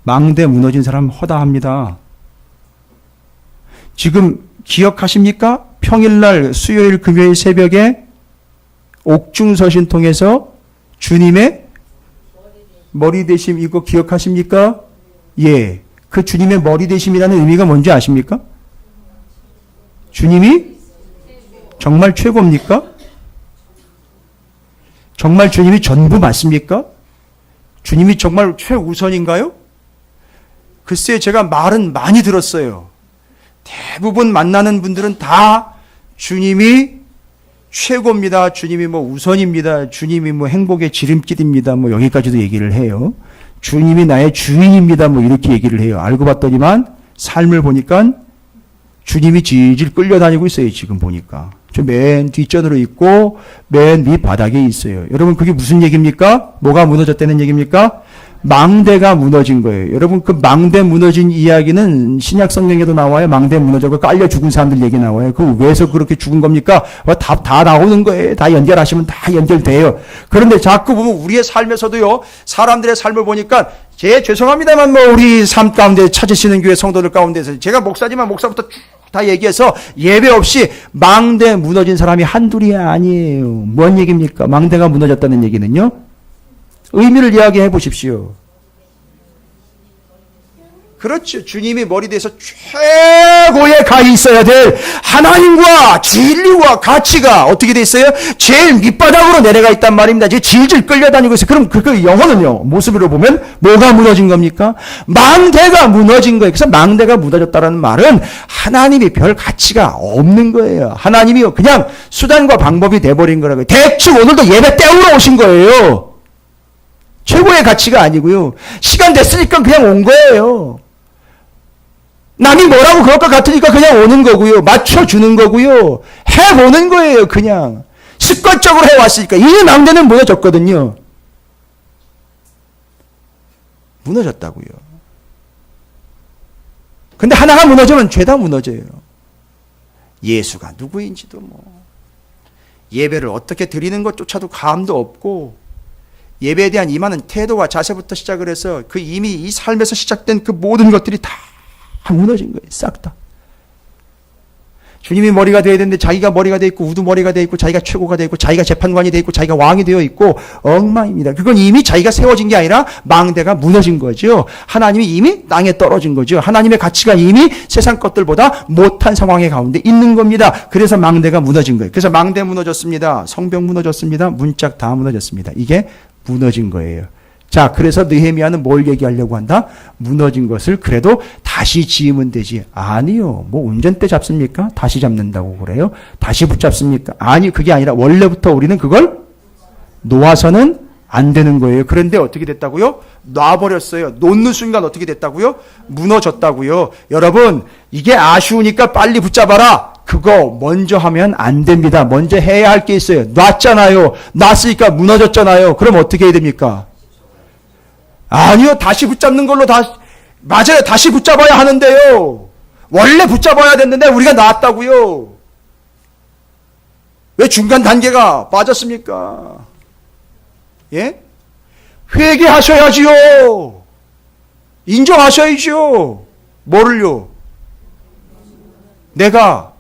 망대 무너진 사람 허다합니다. 지금 기억하십니까? 평일날 수요일 금요일 새벽에 옥중서신 통해서 주님의 머리 대심, 이거 기억하십니까? 예. 그 주님의 머리 대심이라는 의미가 뭔지 아십니까? 주님이 정말 최고입니까? 정말 주님이 전부 맞습니까? 주님이 정말 최우선인가요? 글쎄, 제가 말은 많이 들었어요. 대부분 만나는 분들은 다 주님이 최고입니다. 주님이 뭐 우선입니다. 주님이 뭐 행복의 지름길입니다. 뭐 여기까지도 얘기를 해요. 주님이 나의 주인입니다. 뭐 이렇게 얘기를 해요. 알고 봤더니만 삶을 보니까 주님이 질질 끌려다니고 있어요. 지금 보니까. 저 맨 뒷전으로 있고 맨 밑바닥에 있어요. 여러분 그게 무슨 얘기입니까? 뭐가 무너졌다는 얘기입니까? 망대가 무너진 거예요. 여러분 그 망대 무너진 이야기는 신약 성경에도 나와요. 망대 무너져서 깔려 죽은 사람들 얘기 나와요. 그 왜서 그렇게 죽은 겁니까? 다 나오는 거예요. 다 연결하시면 다 연결돼요. 그런데 자꾸 보면 우리의 삶에서도요. 사람들의 삶을 보니까 죄송합니다만 뭐 우리 삶 가운데 찾으시는 교회 성도들 가운데서 제가 목사지만 목사부터 쭉 다 얘기해서 예배 없이 망대 무너진 사람이 한둘이 아니에요. 뭔 얘기입니까? 망대가 무너졌다는 얘기는요. 의미를 이야기해 보십시오. 그렇죠. 주님이 머리 대해서 최고에 가 있어야 될 하나님과 진리와 가치가 어떻게 돼 있어요? 제일 밑바닥으로 내려가 있단 말입니다. 이제 질질 끌려다니고 있어요. 그럼 그 영혼은요, 모습으로 보면 뭐가 무너진 겁니까? 망대가 무너진 거예요. 그래서 망대가 무너졌다는 말은 하나님이 별 가치가 없는 거예요. 하나님이 그냥 수단과 방법이 돼버린 거라고요. 대충 오늘도 예배 때우러 오신 거예요. 최고의 가치가 아니고요. 시간 됐으니까 그냥 온 거예요. 남이 뭐라고 그럴 것 같으니까 그냥 오는 거고요. 맞춰주는 거고요. 해보는 거예요. 그냥. 습관적으로 해왔으니까. 이 망대는 무너졌거든요. 무너졌다고요. 근데 하나가 무너지면 죄다 무너져요. 예수가 누구인지도 예배를 어떻게 드리는 것조차도 감도 없고 예배에 대한 임하는 태도와 자세부터 시작을 해서 그 이미 이 삶에서 시작된 그 모든 것들이 다 무너진 거예요. 싹 다. 주님이 머리가 되어야 되는데 자기가 머리가 되어 있고 우두머리가 되어 있고 자기가 최고가 되어 있고 자기가 재판관이 되어 있고 자기가 왕이 되어 있고 엉망입니다. 그건 이미 자기가 세워진 게 아니라 망대가 무너진 거죠. 하나님이 이미 땅에 떨어진 거죠. 하나님의 가치가 이미 세상 것들보다 못한 상황에 가운데 있는 겁니다. 그래서 망대가 무너진 거예요. 그래서 망대 무너졌습니다. 성벽 무너졌습니다. 문짝 다 무너졌습니다. 이게 무너진 거예요. 자, 그래서 느헤미야는 뭘 얘기하려고 한다? 무너진 것을 그래도 다시 지으면 되지. 아니요. 뭐 운전대 잡습니까? 다시 잡는다고 그래요? 다시 붙잡습니까? 아니, 그게 아니라 원래부터 우리는 그걸 놓아서는 안 되는 거예요. 그런데 어떻게 됐다고요? 놔버렸어요. 놓는 순간 어떻게 됐다고요? 무너졌다고요. 여러분, 이게 아쉬우니까 빨리 붙잡아라. 그거 먼저 하면 안 됩니다. 먼저 해야 할 게 있어요. 놨잖아요. 놨으니까 무너졌잖아요. 그럼 어떻게 해야 됩니까? 아니요. 다시 붙잡는 걸로 맞아요. 다시 붙잡아야 하는데요. 원래 붙잡아야 됐는데 우리가 놨다고요. 왜 중간 단계가 빠졌습니까? 예? 회개하셔야지요. 인정하셔야죠. 뭐를요? 내가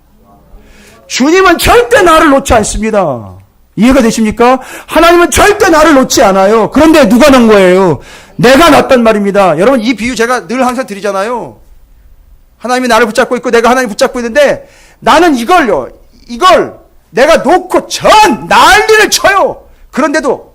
주님은 절대 나를 놓지 않습니다. 이해가 되십니까? 하나님은 절대 나를 놓지 않아요. 그런데 누가 놓은 거예요? 내가 놨단 말입니다. 여러분 이 비유 제가 늘 항상 드리잖아요. 하나님이 나를 붙잡고 있고 내가 하나님 붙잡고 있는데 나는 이걸 내가 놓고 전 난리를 쳐요. 그런데도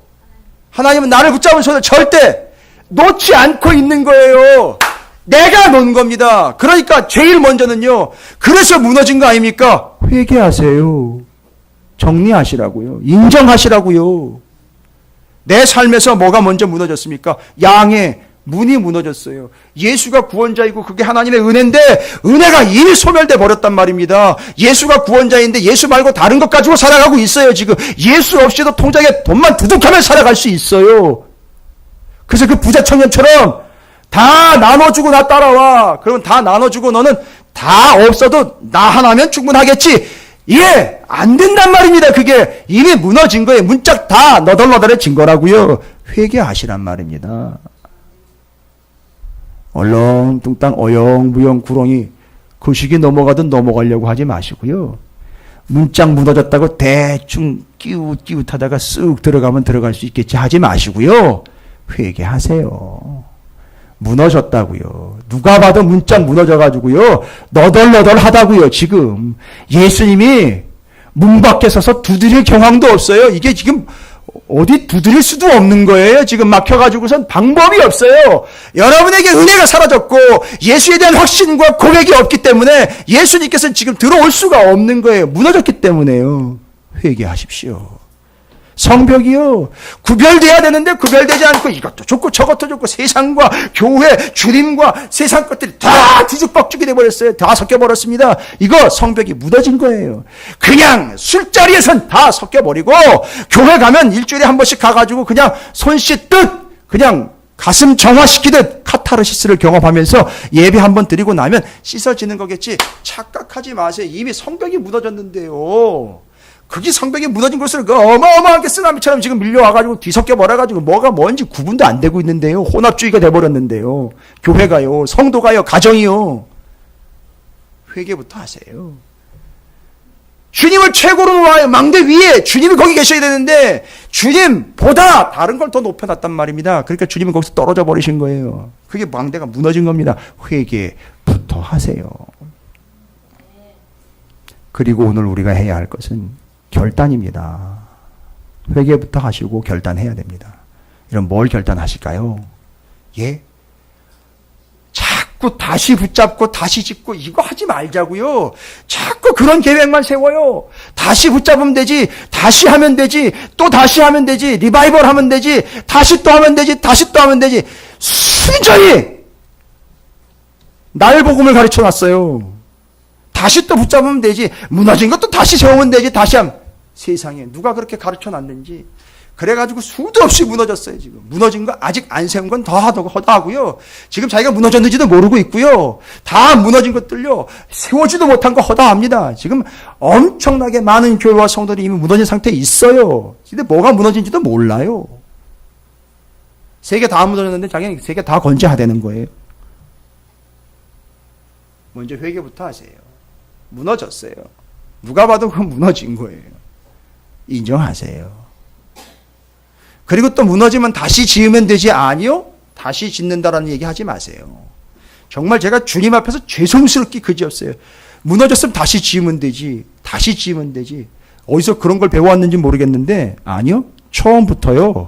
하나님은 나를 붙잡으셔서 절대 놓지 않고 있는 거예요. 내가 놓은 겁니다. 그러니까 제일 먼저는요. 그래서 무너진 거 아닙니까? 회개하세요. 정리하시라고요. 인정하시라고요. 내 삶에서 뭐가 먼저 무너졌습니까? 양의 문이 무너졌어요. 예수가 구원자이고 그게 하나님의 은혜인데 은혜가 이미 소멸돼 버렸단 말입니다. 예수가 구원자인데 예수 말고 다른 것 가지고 살아가고 있어요. 지금 예수 없이도 통장에 돈만 두둑하면 살아갈 수 있어요. 그래서 그 부자 청년처럼 다 나눠주고 나 따라와. 그러면 다 나눠주고 너는 다 없어도 나 하나면 충분하겠지. 예, 안 된단 말입니다. 그게 이미 무너진 거예요. 문짝 다 너덜너덜해진 거라고요. 회개하시란 말입니다. 얼렁뚱땅 어영부영 구렁이 그 시기 넘어가든 넘어가려고 하지 마시고요. 문짝 무너졌다고 대충 끼웃끼웃하다가 쓱 들어가면 들어갈 수 있겠지 하지 마시고요. 회개하세요. 무너졌다고요. 누가 봐도 문짝 무너져가지고요. 너덜너덜하다고요. 지금 예수님이 문 밖에 서서 두드릴 경황도 없어요. 이게 지금 어디 두드릴 수도 없는 거예요. 지금 막혀가지고선 방법이 없어요. 여러분에게 은혜가 사라졌고 예수에 대한 확신과 고백이 없기 때문에 예수님께서는 지금 들어올 수가 없는 거예요. 무너졌기 때문에요. 회개하십시오. 성벽이요. 구별돼야 되는데 구별되지 않고 이것도 좋고 저것도 좋고 세상과 교회, 주님과 세상 것들이 다 뒤죽박죽이 돼버렸어요. 다 섞여버렸습니다. 이거 성벽이 무너진 거예요. 그냥 술자리에선 다 섞여버리고 교회 가면 일주일에 한 번씩 가가지고 그냥 손 씻듯 그냥 가슴 정화시키듯 카타르시스를 경험하면서 예배 한번 드리고 나면 씻어지는 거겠지. 착각하지 마세요. 이미 성벽이 무너졌는데요. 그게 성벽이 무너진 것을 어마어마하게 쓰나미처럼 지금 밀려와가지고 뒤섞여 버려가지고 뭐가 뭔지 구분도 안 되고 있는데요. 혼합주의가 돼버렸는데요. 교회가요, 성도가요, 가정이요. 회개부터 하세요. 주님을 최고로 놓아요. 망대 위에 주님이 거기 계셔야 되는데 주님보다 다른 걸 더 높여놨단 말입니다. 그러니까 주님은 거기서 떨어져 버리신 거예요. 그게 망대가 무너진 겁니다. 회개부터 하세요. 그리고 오늘 우리가 해야 할 것은 결단입니다. 회개부터 하시고 결단해야 됩니다. 이런 뭘 결단하실까요? 예? 자꾸 다시 붙잡고 다시 짓고 이거 하지 말자고요. 자꾸 그런 계획만 세워요. 다시 붙잡으면 되지. 다시 하면 되지. 또 다시 하면 되지. 리바이벌 하면 되지. 다시 또 하면 되지. 다시 또 하면 되지. 순전히 날복음을 가르쳐 놨어요. 다시 또 붙잡으면 되지. 무너진 것도 다시 세우면 되지. 다시 하면. 세상에 누가 그렇게 가르쳐 놨는지. 그래가지고 수도 없이 무너졌어요. 지금 무너진 거 아직 안 세운 건 더 허다하고요. 지금 자기가 무너졌는지도 모르고 있고요. 다 무너진 것들요. 세우지도 못한 거 허다합니다. 지금 엄청나게 많은 교회와 성도들이 이미 무너진 상태에 있어요. 근데 뭐가 무너진지도 몰라요. 세 개 다 무너졌는데 자기는 세 개 다 건재하다는 거예요. 먼저 회개부터 하세요. 무너졌어요. 누가 봐도 그건 무너진 거예요. 인정하세요. 그리고 또 무너지면 다시 지으면 되지. 아니요. 다시 짓는다라는 얘기 하지 마세요. 정말 제가 주님 앞에서 죄송스럽게 그지었어요. 무너졌으면 다시 지으면 되지. 다시 지으면 되지. 어디서 그런 걸 배워왔는지 모르겠는데 아니요. 처음부터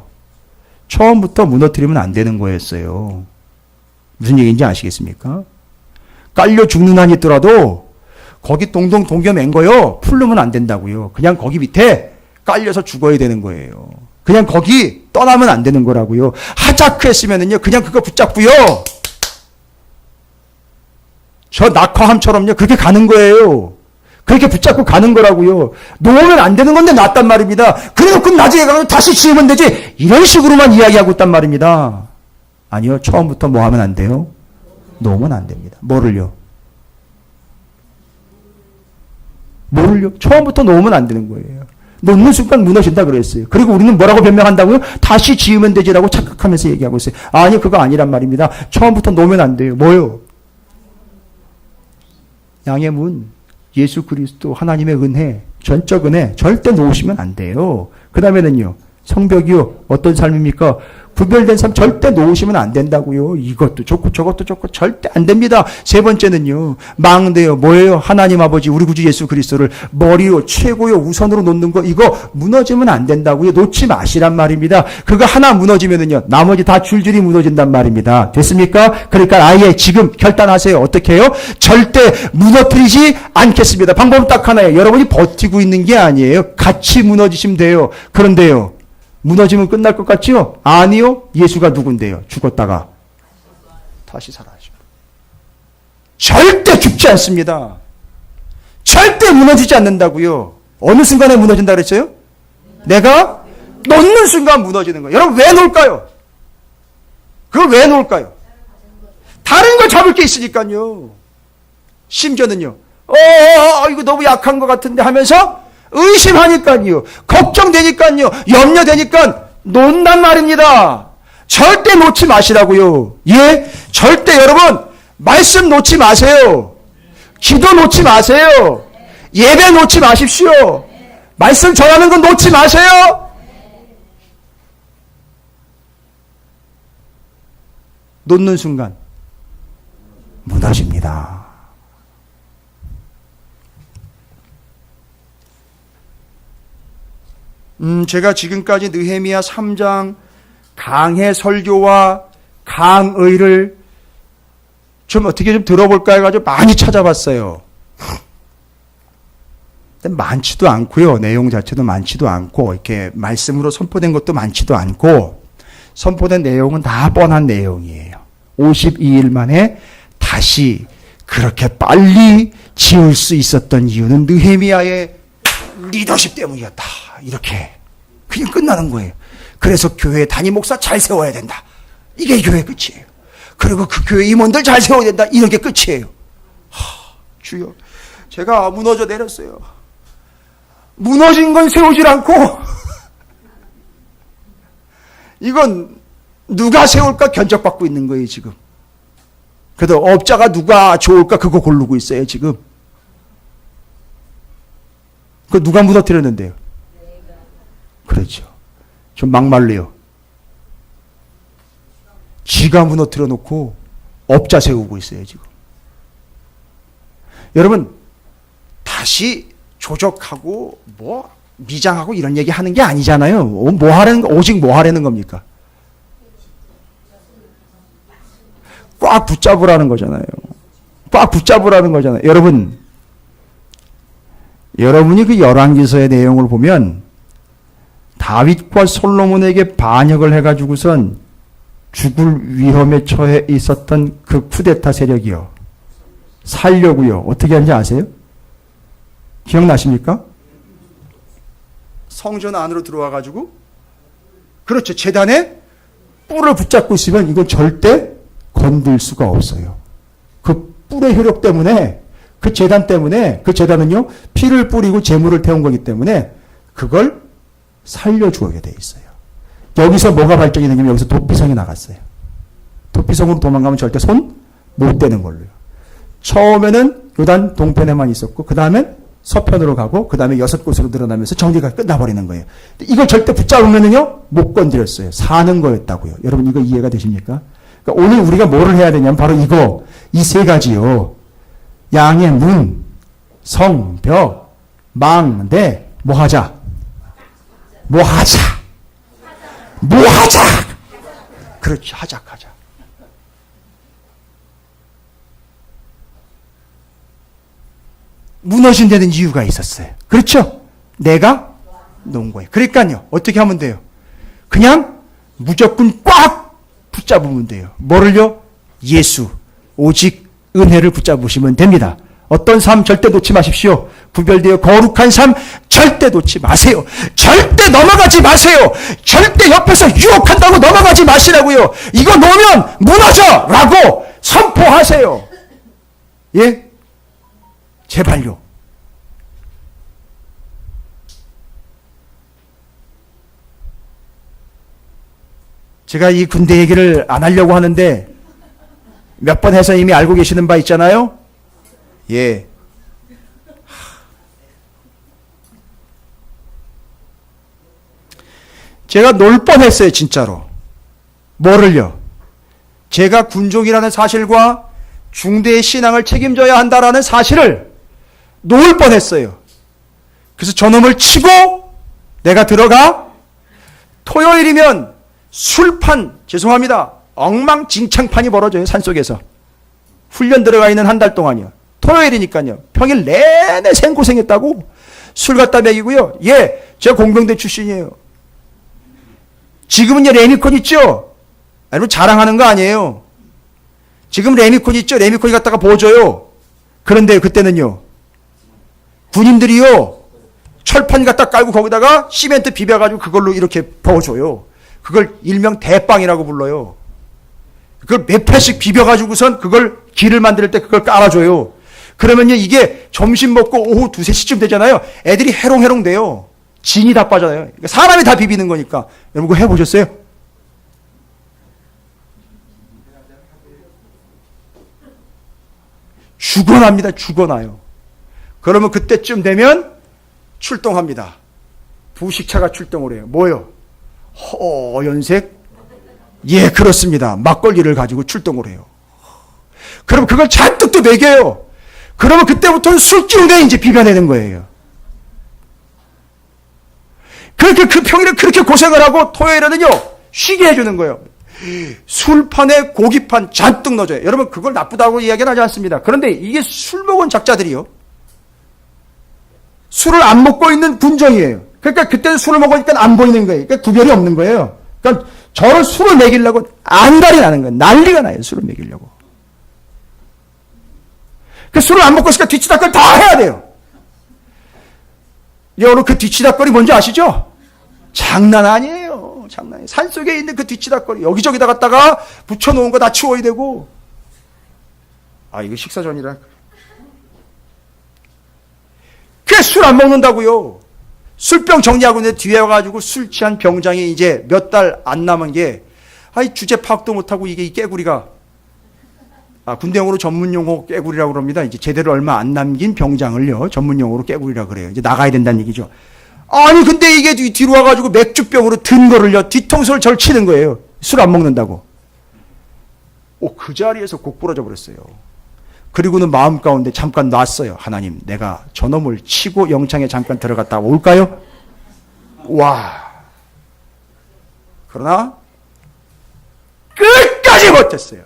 무너뜨리면 안 되는 거였어요. 무슨 얘기인지 아시겠습니까? 깔려 죽는 한이 있더라도 거기 동동 동겨 맨 거요. 풀르면 안 된다고요. 그냥 거기 밑에 깔려서 죽어야 되는 거예요. 그냥 거기 떠나면 안 되는 거라고요. 하자크 했으면은요. 그냥 그거 붙잡고요. 저 낙화함처럼요. 그렇게 가는 거예요. 그렇게 붙잡고 가는 거라고요. 놓으면 안 되는 건데 놨단 말입니다. 그래놓고 나중에 가면 다시 지으면 되지. 이런 식으로만 이야기하고 있단 말입니다. 아니요. 처음부터 뭐 하면 안 돼요? 놓으면 안 됩니다. 뭐를요? 처음부터 놓으면 안 되는 거예요. 놓는 순간 무너진다 그랬어요. 그리고 우리는 뭐라고 변명한다고요? 다시 지으면 되지라고 착각하면서 얘기하고 있어요. 아니 그거 아니란 말입니다. 처음부터 놓으면 안 돼요. 뭐요? 양의 문, 예수 그리스도, 하나님의 은혜, 전적 은혜 절대 놓으시면 안 돼요. 그 다음에는요. 성벽이요. 어떤 삶입니까? 구별된 삶 절대 놓으시면 안 된다고요. 이것도 좋고 저것도 좋고 절대 안 됩니다. 세 번째는요. 망대요. 뭐예요? 하나님 아버지 우리 구주 예수 그리스도를 머리로 최고요 우선으로 놓는 거 이거 무너지면 안 된다고요. 놓지 마시란 말입니다. 그거 하나 무너지면은요. 나머지 다 줄줄이 무너진단 말입니다. 됐습니까? 그러니까 아예 지금 결단하세요. 어떻게 해요? 절대 무너뜨리지 않겠습니다. 방법은 딱 하나예요. 여러분이 버티고 있는 게 아니에요. 같이 무너지시면 돼요. 그런데요. 무너지면 끝날 것 같지요? 아니요. 예수가 누군데요? 죽었다가 다시 살아나죠. 절대 죽지 않습니다. 절대 무너지지 않는다고요. 어느 순간에 무너진다 그랬어요? 내가 놓는 순간 무너지는 거예요. 여러분 왜 놓을까요? 그걸 왜 놓을까요? 다른 걸 잡을 게 있으니까요. 심지어는요. 이거 너무 약한 것 같은데 하면서 의심하니까요. 걱정되니까요. 염려되니까 놓는단 말입니다. 절대 놓지 마시라고요. 예? 절대 여러분 말씀 놓지 마세요. 기도 놓지 마세요. 예배 놓지 마십시오. 말씀 전하는 건 놓지 마세요. 놓는 순간 무너집니다. 제가 지금까지 느헤미야 3장 강해 설교와 강의를 좀 어떻게 좀 들어볼까 해가지고 많이 찾아봤어요. 많지도 않고요. 내용 자체도 많지도 않고 이렇게 말씀으로 선포된 것도 많지도 않고 선포된 내용은 다 뻔한 내용이에요. 52일 만에 다시 그렇게 빨리 지을 수 있었던 이유는 느헤미야의 리더십 때문이었다. 이렇게 그냥 끝나는 거예요. 그래서 교회 담임 목사 잘 세워야 된다. 이게 교회 끝이에요. 그리고 그 교회 임원들 잘 세워야 된다. 이런 게 끝이에요. 주여, 제가 무너져 내렸어요. 무너진 건 세우질 않고 이건 누가 세울까 견적받고 있는 거예요 지금. 그래도 업자가 누가 좋을까 그거 고르고 있어요 지금. 그 누가 무너뜨렸는데요? 그렇죠. 좀 막말래요. 지가 무너뜨려 놓고 업자 세우고 있어요 지금. 여러분, 다시 조적하고 뭐 미장하고 이런 얘기 하는 게 아니잖아요. 오직 뭐 하려는 겁니까? 꽉 붙잡으라는 거잖아요. 꽉 붙잡으라는 거잖아요. 여러분이 그 열왕기서의 내용을 보면 다윗과 솔로몬에게 반역을 해가지고선 죽을 위험에 처해 있었던 그 쿠데타 세력이요. 살려고요. 어떻게 하는지 아세요? 기억나십니까? 성전 안으로 들어와가지고, 그렇죠. 제단에 뿔을 붙잡고 있으면 이건 절대 건들 수가 없어요. 그 뿔의 효력 때문에, 그 제단 때문에, 그 제단은요, 피를 뿌리고 재물을 태운 거기 때문에 그걸 살려주게 돼 있어요. 여기서 뭐가 발전이 되냐면 여기서 도피성이 나갔어요. 도피성으로 도망가면 절대 손 못 대는 걸로요. 처음에는 요단 동편에만 있었고, 그 다음엔 서편으로 가고, 그 다음에 6곳으로 늘어나면서 정리가 끝나버리는 거예요. 이걸 절대 붙잡으면은요, 못 건드렸어요. 사는 거였다고요. 여러분, 이거 이해가 되십니까? 그러니까 오늘 우리가 뭐를 해야 되냐면, 바로 이거, 이 세 가지요. 양의 문, 성, 벽, 망대, 뭐 하자? 뭐 하자? 뭐 하자? 그렇지, 하자. 무너진 데는 이유가 있었어요. 그렇죠? 내가 놓은 거예요. 그러니까요. 어떻게 하면 돼요? 그냥 무조건 꽉 붙잡으면 돼요. 뭐를요? 예수. 오직 은혜를 붙잡으시면 됩니다. 어떤 삶 절대 놓지 마십시오. 구별되어 거룩한 삶 절대 놓지 마세요. 절대 넘어가지 마세요. 절대 옆에서 유혹한다고 넘어가지 마시라고요. 이거 놓으면 무너져! 라고 선포하세요. 예? 제발요. 제가 이 군대 얘기를 안 하려고 하는데 몇 번 해서 이미 알고 계시는 바 있잖아요. 예. 제가 놀 뻔했어요, 진짜로. 뭐를요? 제가 군족이라는 사실과 중대의 신앙을 책임져야 한다라는 사실을 놓을 뻔했어요. 그래서 저놈을 치고 내가 들어가 토요일이면 술판, 죄송합니다. 엉망진창판이 벌어져요. 산속에서. 훈련 들어가 있는 한 달 동안이요. 토요일이니까요. 평일 내내 생고생했다고 술 갖다 먹이고요. 예, 제가 공병대 출신이에요. 지금은 레미콘 있죠? 여러분 자랑하는 거 아니에요. 지금 레미콘 있죠? 레미콘이 갖다가 보여줘요. 그런데 그때는요. 군인들이요. 철판 갖다 깔고 거기다가 시멘트 비벼가지고 그걸로 이렇게 부어줘요. 그걸 일명 대빵이라고 불러요. 그걸 몇 패씩 비벼가지고선 그걸 길을 만들 때 그걸 깔아줘요. 그러면요 이게 점심 먹고 오후 2, 3시쯤 되잖아요. 애들이 해롱해롱 돼요. 진이 다 빠져요. 그러니까 사람이 다 비비는 거니까. 여러분 그거 해보셨어요? 죽어납니다. 죽어나요. 그러면 그때쯤 되면 출동합니다. 부식차가 출동을 해요. 뭐요? 허연색? 예, 그렇습니다. 막걸리를 가지고 출동을 해요. 그럼 그걸 잔뜩 또 먹여요. 그러면 그때부터는 술 기운에 이제 비벼내는 거예요. 그렇게 그 평일에 그렇게 고생을 하고 토요일에는요, 쉬게 해주는 거예요. 술판에 고기판 잔뜩 넣어줘요. 여러분, 그걸 나쁘다고 이야기는 하지 않습니다. 그런데 이게 술 먹은 작자들이요. 술을 안 먹고 있는 군정이에요. 그러니까 그때는 술을 먹으니까 안 보이는 거예요. 그러니까 구별이 없는 거예요. 그러니까 저를 술을 먹이려고 안달이 나는 거예요. 난리가 나요. 술을 먹이려고. 그 술을 안 먹고 있으니까 뒤치다거리 다 해야 돼요. 여러분 그 뒤치다거리 뭔지 아시죠? 장난 아니에요. 장난 아니에요. 산속에 있는 그 뒤치다거리 여기저기다 갖다가 붙여놓은 거 다 치워야 되고. 아 이거 식사 전이라. 그게 술 안 먹는다고요. 술병 정리하고 있는데 뒤에 와가지고 술 취한 병장이 이제 몇 달 안 남은 게 아이 주제 파악도 못하고 이게 이 깨구리가 군대용어로 전문용어 깨구리라고 그럽니다. 이제 제대로 얼마 안 남긴 병장을요 전문용어로 깨구리라 그래요. 이제 나가야 된다는 얘기죠. 아니 근데 이게 뒤로 와가지고 맥주병으로 든 거를요 뒤통수를 절치는 거예요. 술 안 먹는다고. 그 자리에서 곡 부러져 버렸어요. 그리고는 마음 가운데 잠깐 놨어요. 하나님, 내가 저놈을 치고 영창에 잠깐 들어갔다 올까요? 와. 그러나 끝까지 버텼어요.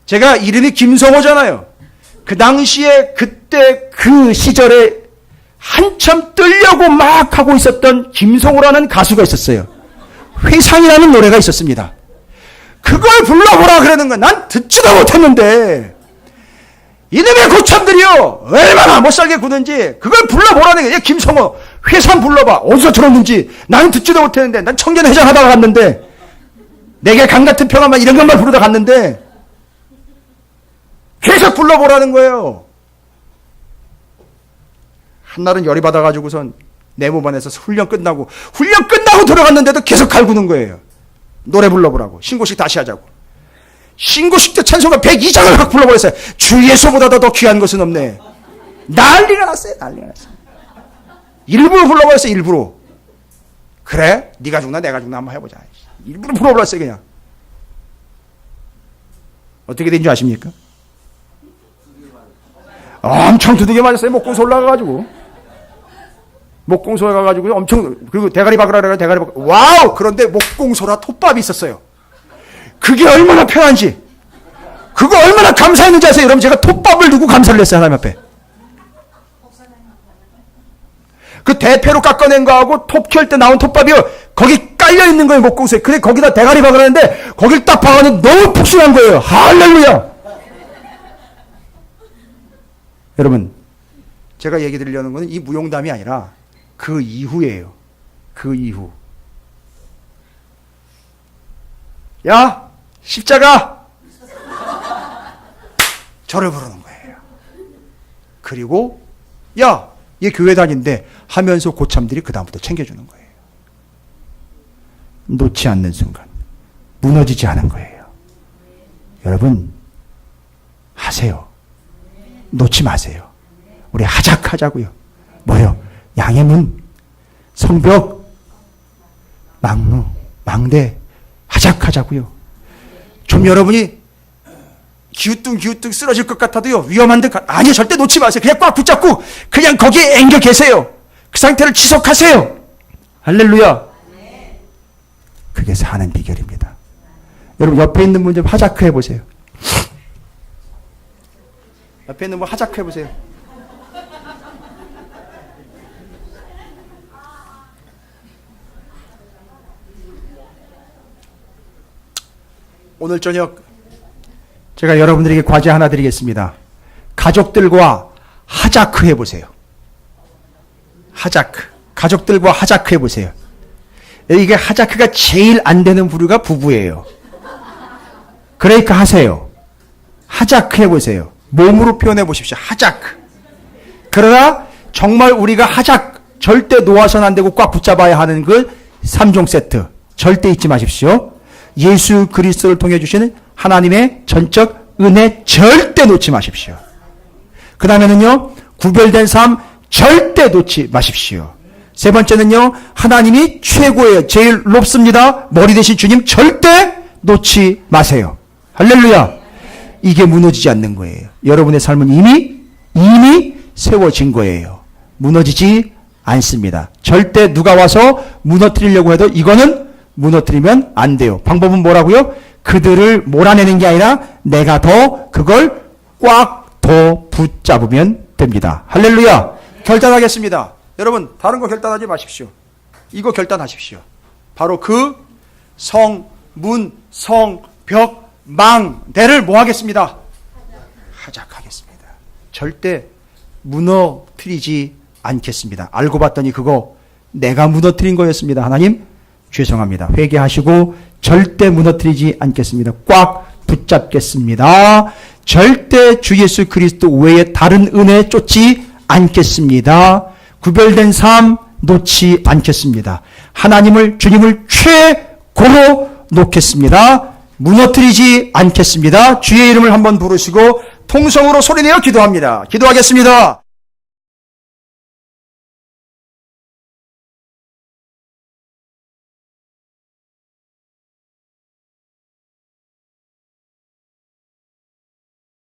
제가 이름이 김성호잖아요. 그 당시에 그때 그 시절에 한참 뜨려고 막 하고 있었던 김성호라는 가수가 있었어요. 회상이라는 노래가 있었습니다. 그걸 불러보라 그러는 거야. 난 듣지도 못했는데 이놈의 고참들이요 얼마나 못살게 구는지 그걸 불러보라는 거예요. 김성호 회상 불러봐. 어디서 들었는지 나는 듣지도 못했는데 난 청년회장 하다가 갔는데 내게 강같은 평화만 이런 것만 부르다 갔는데 계속 불러보라는 거예요. 한날은 열이 받아가지고선 내 몸 안에서 훈련 끝나고 들어갔는데도 계속 갈구는 거예요. 노래 불러보라고. 신고식 다시 하자고. 신고식 때 찬송가 102장을 확 불러버렸어요. 주 예수보다 더 귀한 것은 없네. 난리가 났어요. 난리가 났어요. 일부러 불러버렸어요. 일부러. 그래? 네가 죽나 내가 죽나 한번 해보자. 일부러 불러버렸어요. 그냥. 어떻게 된 줄 아십니까? 엄청 두들겨 맞았어요. 목공소 올라가가지고. 목공소에 가가지고 엄청, 그리고 대가리 박으라 그래요. 대가리 박. 와우! 그런데 목공소라 톱밥이 있었어요. 그게 얼마나 편한지, 그거 얼마나 감사했는지 아세요? 여러분, 제가 톱밥을 두고 감사를 했어요. 하나님 앞에. 그 대패로 깎아낸 거하고 톱 켤 때 나온 톱밥이요. 거기 깔려있는 거예요. 목공소에. 그래, 거기다 대가리 박으라 했는데, 거길 딱 박았는데 너무 푹신한 거예요. 할렐루야! 여러분, 제가 얘기 드리려는 거는 이 무용담이 아니라 그 이후예요. 그 이후. 야, 십자가! 저를 부르는 거예요. 그리고 야, 얘 교회 다닌데 하면서 고참들이 그 다음부터 챙겨주는 거예요. 놓지 않는 순간 무너지지 않은 거예요. 여러분, 하세요. 놓지 마세요. 우리 하자고요. 뭐요? 양의 문, 성벽, 망루, 망대 하자고요. 좀 여러분이 기우뚱 쓰러질 것 같아도요, 위험한데 아니요, 절대 놓지 마세요. 그냥 꽉 붙잡고 그냥 거기에 앵겨 계세요. 그 상태를 지속하세요. 할렐루야. 그게 사는 비결입니다. 여러분, 옆에 있는 분 좀 하자크 해보세요. 옆에 있는 분 하자크 해보세요. 오늘 저녁 제가 여러분들에게 과제 하나 드리겠습니다. 가족들과 하자크 해보세요. 하자크. 가족들과 하자크 해보세요. 이게 하자크가 제일 안 되는 부류가 부부예요. 그러니까 하세요. 하자크 해보세요. 몸으로 표현해 보십시오. 하자크. 그러나 정말 우리가 하자크, 절대 놓아서는 안 되고 꽉 붙잡아야 하는 그 3종 세트. 절대 잊지 마십시오. 예수 그리스도를 통해 주시는 하나님의 전적 은혜 절대 놓지 마십시오. 그 다음에는요, 구별된 삶 절대 놓지 마십시오. 세 번째는요, 하나님이 최고예요. 제일 높습니다. 머리 대신 주님 절대 놓지 마세요. 할렐루야. 이게 무너지지 않는 거예요. 여러분의 삶은 이미 세워진 거예요. 무너지지 않습니다. 절대 누가 와서 무너뜨리려고 해도 이거는 무너뜨리면 안 돼요. 방법은 뭐라고요? 그들을 몰아내는 게 아니라 내가 더 그걸 꽉 더 붙잡으면 됩니다. 할렐루야. 결단하겠습니다. 여러분, 다른 거 결단하지 마십시오. 이거 결단하십시오. 바로 그 성, 문, 성, 벽, 망대를 뭐 하겠습니다? 하작하겠습니다. 절대 무너뜨리지 않겠습니다. 알고 봤더니 그거 내가 무너뜨린 거였습니다. 하나님 죄송합니다. 회개하시고 절대 무너뜨리지 않겠습니다. 꽉 붙잡겠습니다. 절대 주 예수 그리스도 외에 다른 은혜 쫓지 않겠습니다. 구별된 삶 놓지 않겠습니다. 하나님을, 주님을 최고로 놓겠습니다. 무너뜨리지 않겠습니다. 주의 이름을 한번 부르시고 통성으로 소리내어 기도합니다. 기도하겠습니다.